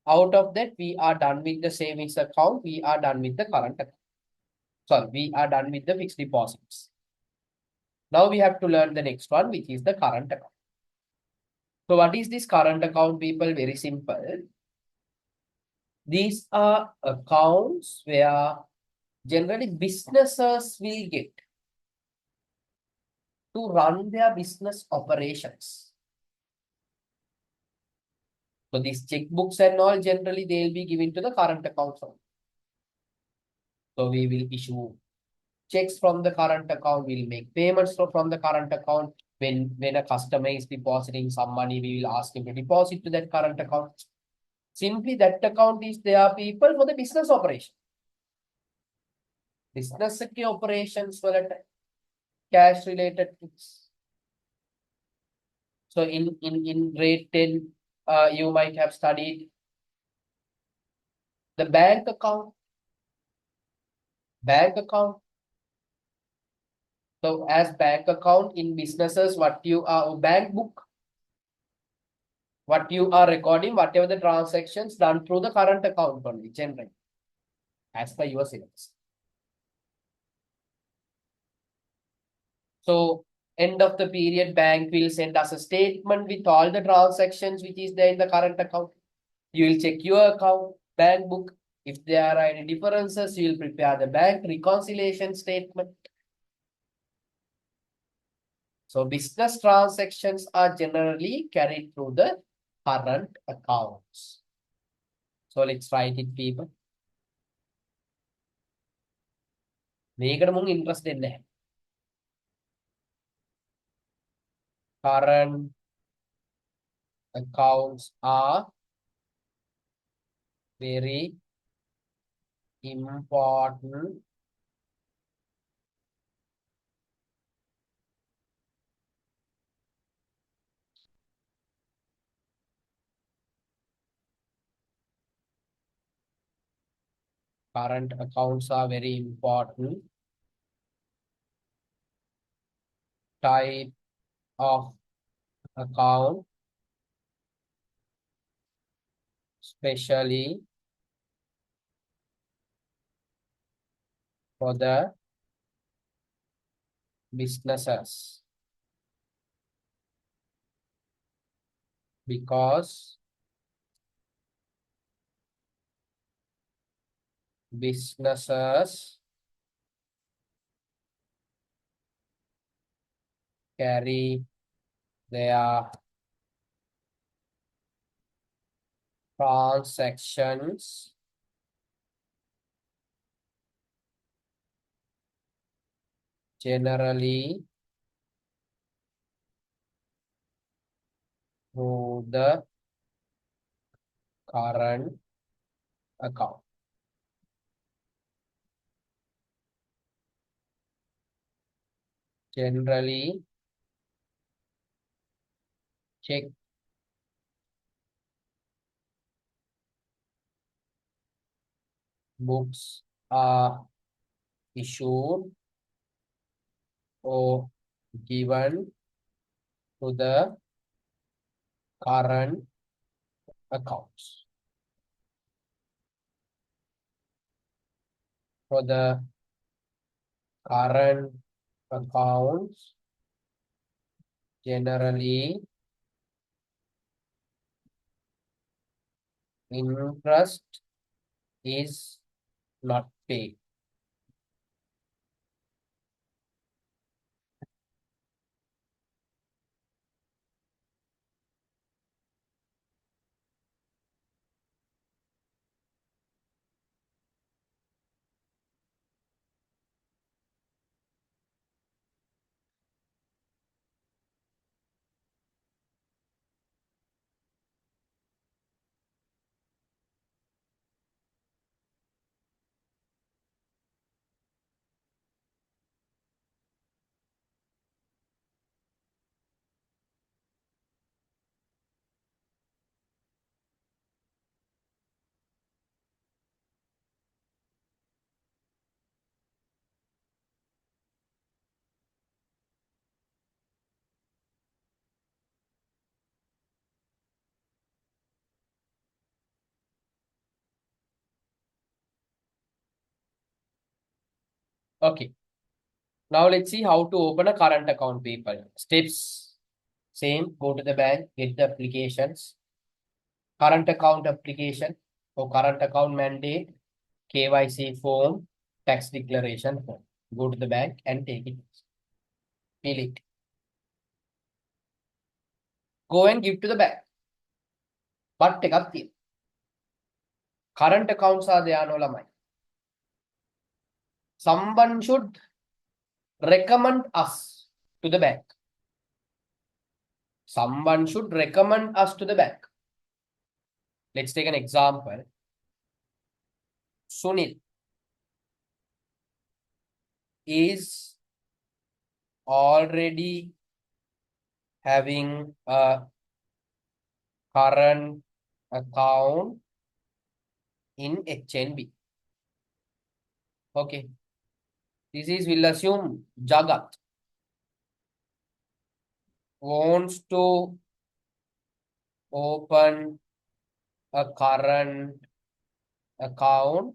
Out of that, we are done with the savings account, we are done with the current account. Sorry, we are done with the fixed deposits. Now we have to learn the next one, which is the current account. So what is this current account, people? Very simple. These are accounts where generally businesses will get to run their business operations. So these checkbooks and all, generally they will be given to the current accounts. So we will issue checks from the current account, we'll make payments from the current account. When a customer is depositing some money, we will ask him to deposit to that current account. Simply that account is there, people, for the business operation. Business operations for cash related things. So in grade 10, you might have studied the bank account. Bank account. So as bank account in businesses, what you are bank book, what you are recording, whatever the transactions done through the current account only, generally, as per your syllabus. So end of the period, bank will send us a statement with all the transactions which is there in the current account. You will check your account, bank book. If there are any differences, you will prepare the bank reconciliation statement. So business transactions are generally carried through the current accounts. So let's write it, people. මේකට මුන් interest දෙන්නේ නැහැ. Current accounts are very important current accounts are very important type of account, especially for the businesses. because businesses carry their transactions generally through the current account. Generally, check books are issued or given to the current accounts. For the current accounts, generally interest is not paid. Okay. Now let's see how to open a current account, people. Steps. Same. Go to the bank, get the applications. Current account application or current account mandate, KYC form, tax declaration form. Go to the bank and take it. Fill it. Go and give to the bank. But take up the current accounts are there no lamai. Someone should recommend us to the bank. Someone should recommend us to the bank. Let's take an example. Sunil is already having a current account in HNB. Okay. This is, we'll assume Jagat wants to open a current account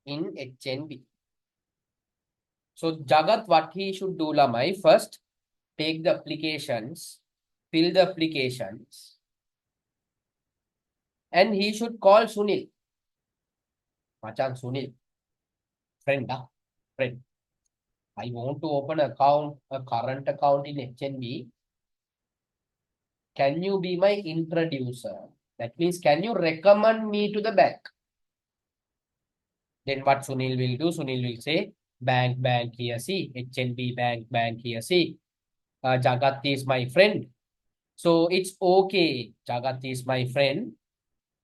in HNB. So Jagat, what he should do, Lamai, first take the applications, fill the applications, and he should call Sunil. Machan Sunil, friend, friend. I want to open a current account in HNB. Can you be my introducer? That means, can you recommend me to the bank? Then what Sunil will do? Sunil will say, bank here, see, HNB bank here, see. Jagat is my friend. So it's okay. Jagat is my friend.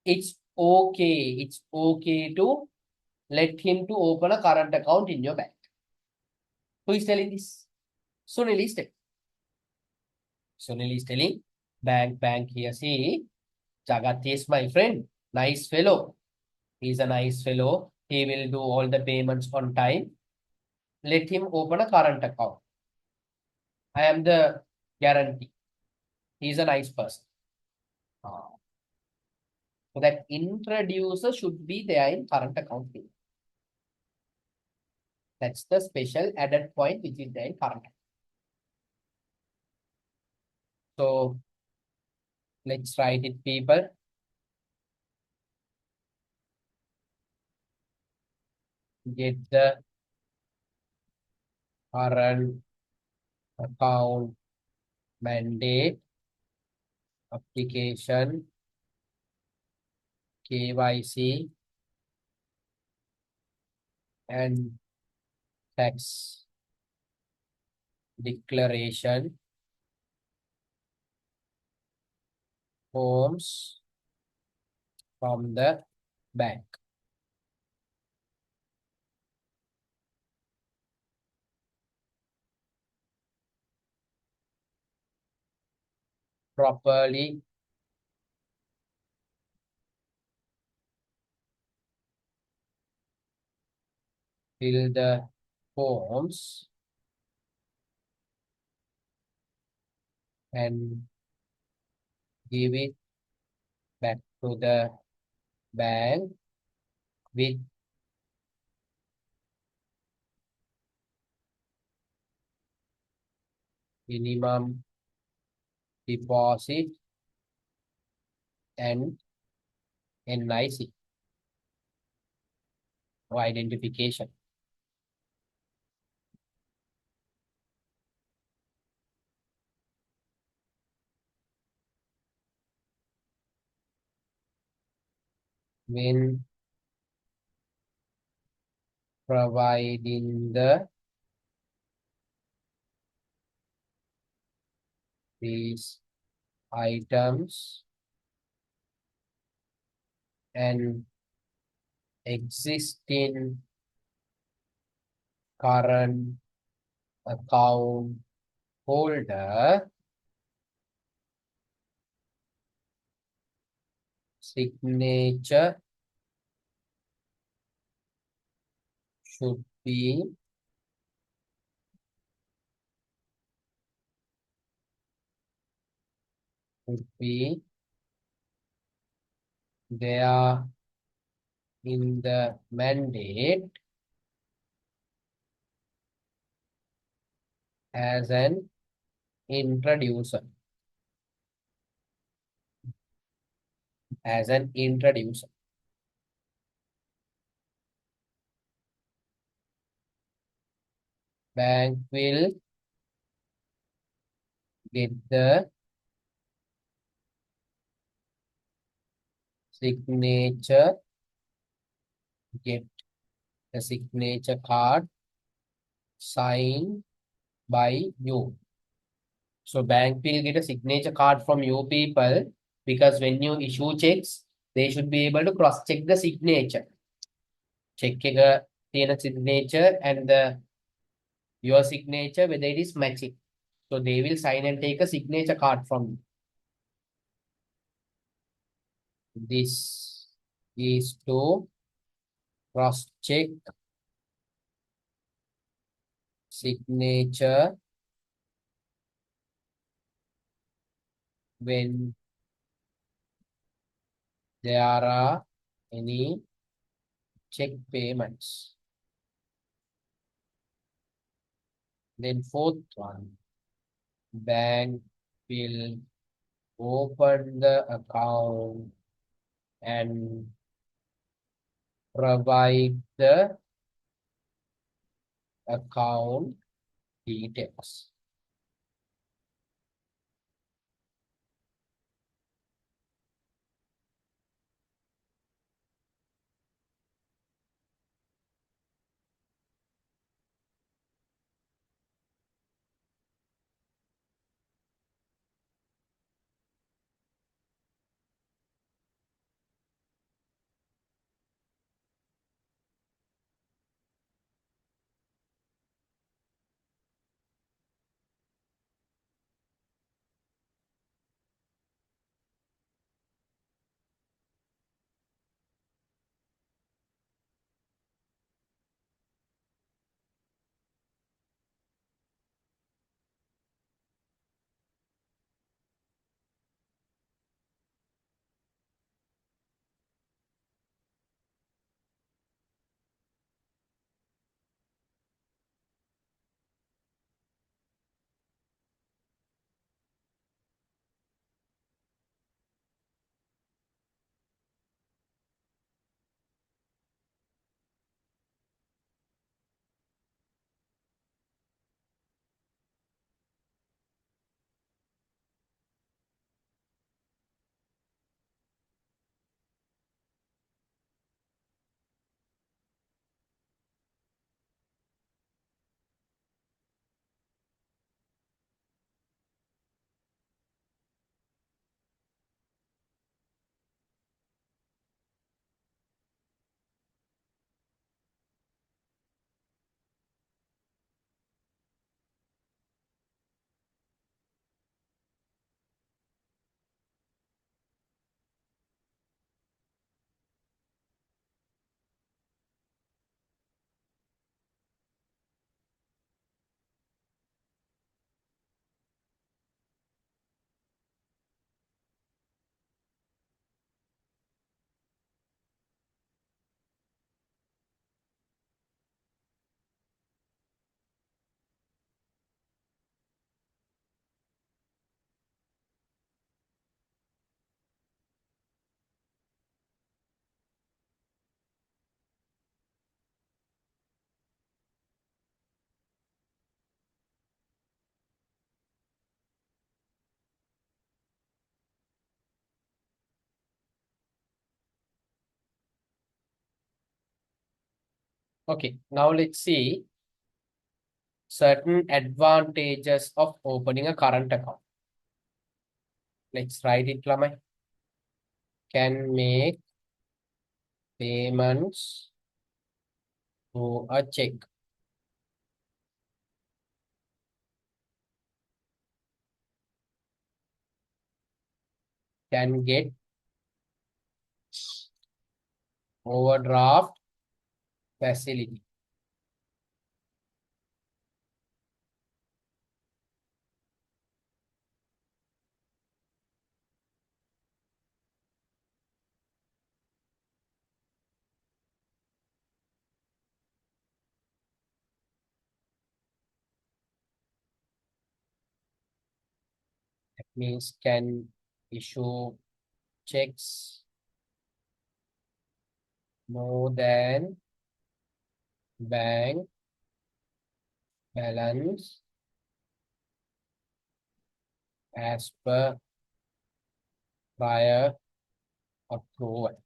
It's okay. It's okay to let him to open a current account in your bank. Who is telling this? Sunil is telling. Sunil is telling, bank here, see, Jagat is my friend. Nice fellow. He's a nice fellow. He will do all the payments on time. Let him open a current account. I am the guarantee. He's a nice person. So that introducer should be there in current account. That's the special added point which is there in current account. So let's write it, people. Get the current account mandate application KYC and tax declaration forms from the bank. Properly fill the forms and give it back to the bank with minimum deposit and NIC or identification. When providing these items and existing current account holder signature should be there in the mandate as an introducer. As an introducer. Bank will get the signature, get the signature card signed by you. So bank will get a signature card from you people because when you issue checks, they should be able to cross-check the signature. Check the signature and your signature whether it is matching. So they will sign and take a signature card from you. This is to cross-check signature when there are any check payments. Then fourth one, bank will open the account and provide the account details. Okay, now let's see certain advantages of opening a current account. Let's write it, Lamai. Can make payments through a check. Can get overdraft facility. That means can issue checks more than bank balance as per prior approval.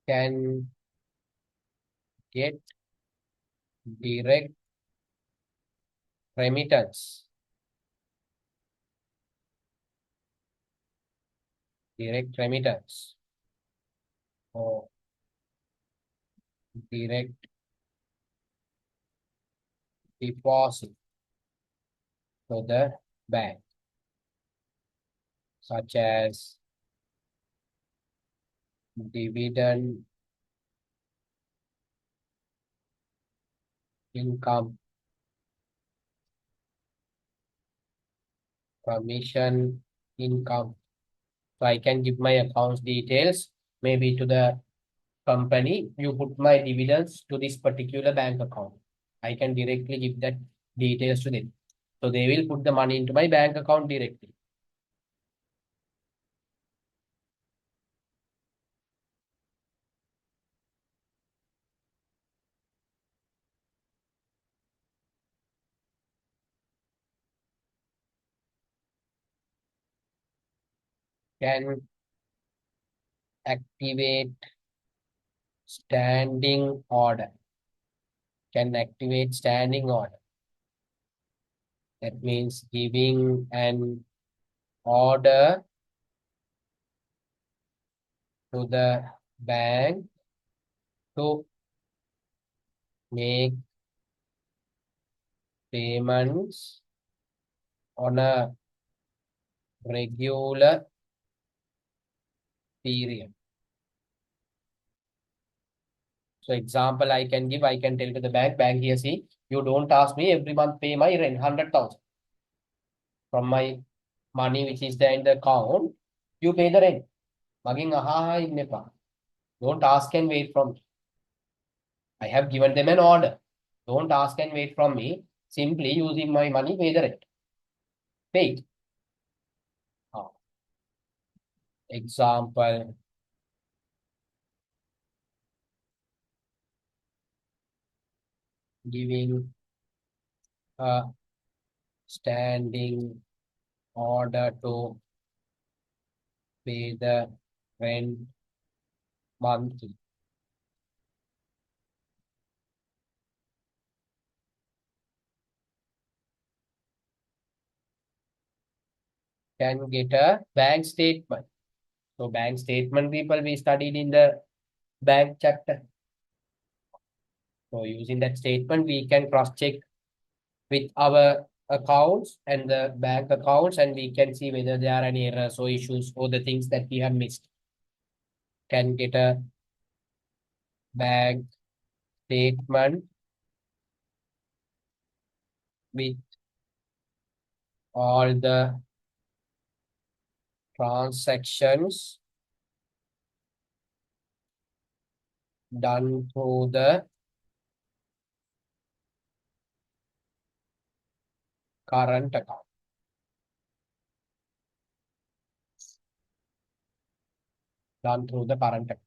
Can get direct remittance. Direct remittance or direct deposit to the bank, such as dividend income, commission income. So I can give my accounts details, maybe to the company. You put my dividends to this particular bank account. I can directly give that details to them. So they will put the money into my bank account directly. Can activate standing order. Can activate standing order. That means giving an order to the bank to make payments on a regular period. So example I can give, I can tell to the bank here, see, you don't ask me every month pay my rent 100,000 from my money which is there in the account, you pay the rent. Maging aha in Nepal. Don't ask and wait from me. I have given them an order. Don't ask and wait from me. Simply using my money, pay the rent. Pay it. Example, giving a standing order to pay the rent monthly. Can get a bank statement. So bank statement people we studied in the bank chapter. So using that statement, we can cross-check with our accounts and the bank accounts, and we can see whether there are any errors or issues or the things that we have missed. Can get a bank statement with all the transactions done through the current account. Done through the current account.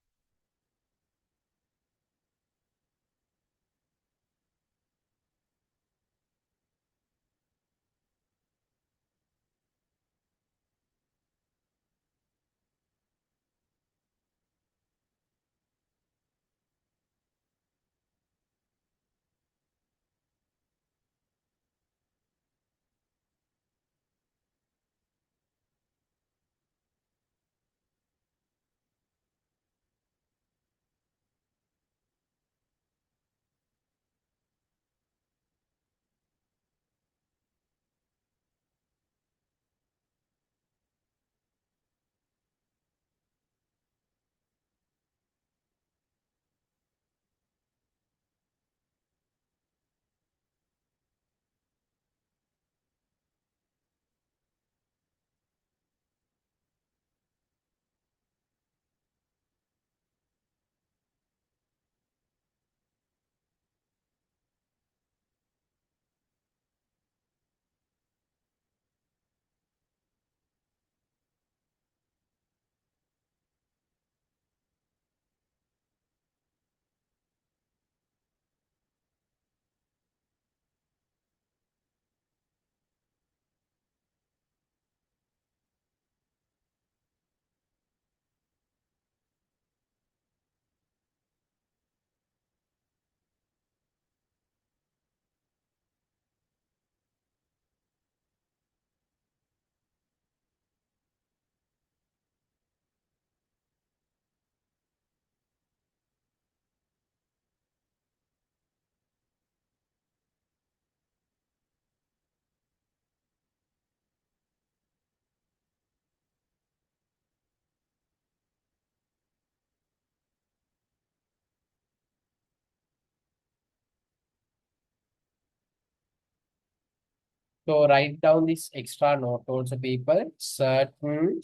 So write down this extra note also, people. Certain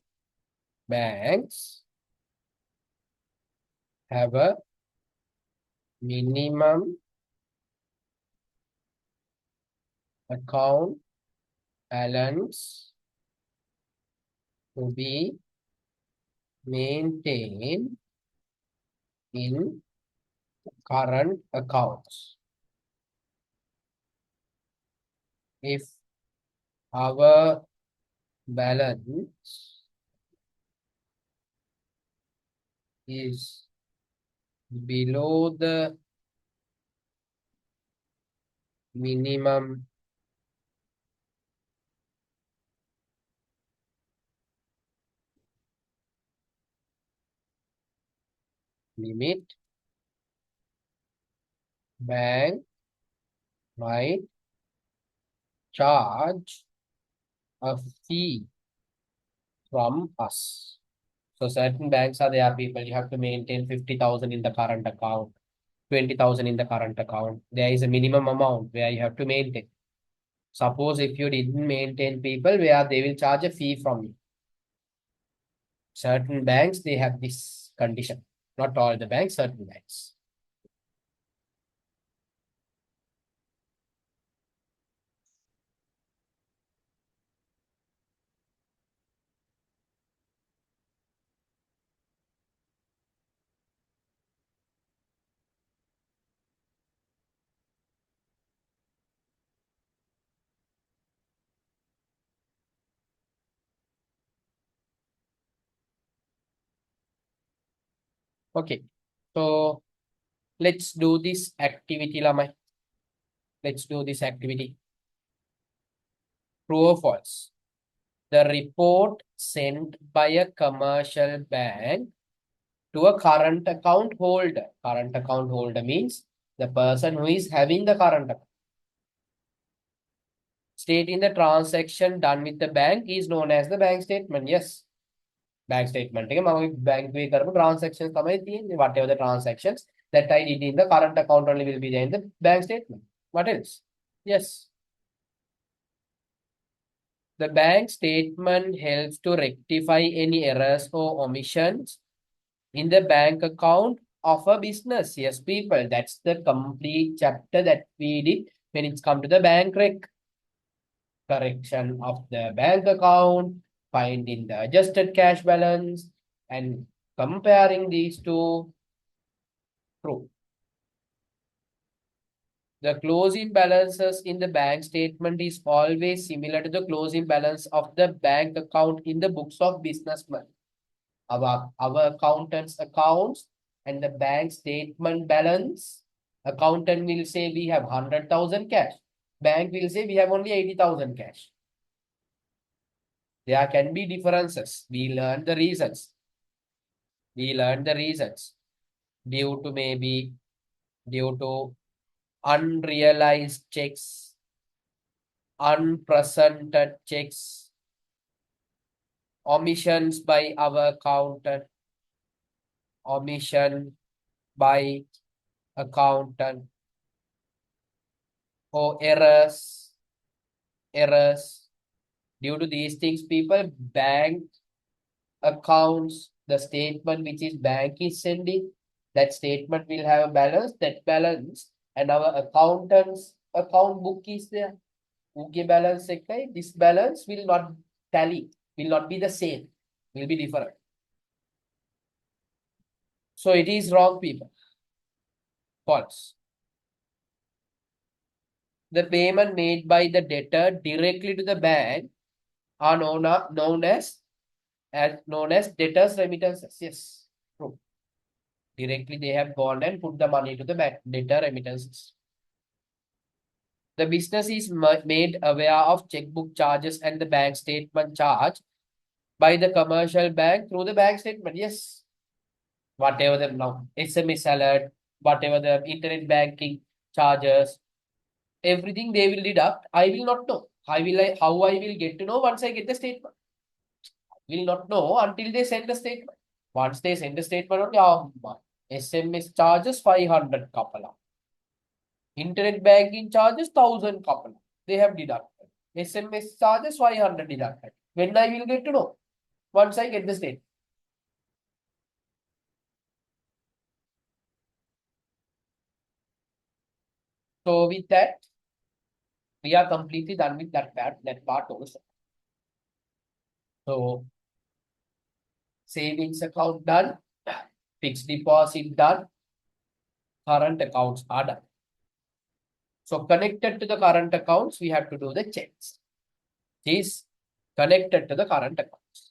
banks have a minimum account balance to be maintained in current accounts. If our balance is below the minimum limit, bank might charge a fee from us. So certain banks are there, people. You have to maintain 50,000 in the current account, 20,000 in the current account. There is a minimum amount where you have to maintain. Suppose if you didn't maintain, people, where they will charge a fee from you. Certain banks, they have this condition. Not all the banks, certain banks. Okay. So let's do this activity, Lamai. Let's do this activity. True or false? The report sent by a commercial bank to a current account holder. Current account holder means the person who is having the current account. Stating the transaction done with the bank is known as the bank statement. Yes. Bank statement. Bank transactions, whatever the transactions that I did in the current account only will be there in the bank statement. What else? Yes. The bank statement helps to rectify any errors or omissions in the bank account of a business. Yes, people, that's the complete chapter that we did when it's come to the bank rec. correction of the bank account, finding the adjusted cash balance, and comparing these two. True. The closing balances in the bank statement is always similar to the closing balance of the bank account in the books of businessman. Our accountant's accounts and the bank statement balance. Accountant will say we have 100,000 cash. Bank will say we have only 80,000 cash. There can be differences. We learn the reasons. Due to maybe due to unrealized checks, unpresented checks, omissions by our accountant, omission by accountant, or errors. Due to these things, people, bank accounts, the statement which is bank is sending, that statement will have a balance, that balance, and our accountant's account book is there. Okay, balance, this balance will not tally, will not be the same, will be different. So it is wrong, people. False. The payment made by the debtor directly to the bank are known as debtors remittances. Yes, true. Directly they have gone and put the money to the bank, debtor remittances. The business is made aware of checkbook charges and the bank statement charge by the commercial bank through the bank statement. Yes. Whatever the now SMS alert, whatever the internet banking charges, everything they will deduct. I will not know. How I will get to know once I get the statement? I will not know until they send the statement. Once they send the statement, SMS charges 500 kapala. Internet banking charges 1000 kapala. They have deducted. SMS charges 500 deducted. When I will get to know? Once I get the statement. So with that, we are completely done with that part also. So savings account done, fixed deposit done, current accounts are done. So connected to the current accounts, we have to do the checks. Is connected to the current accounts.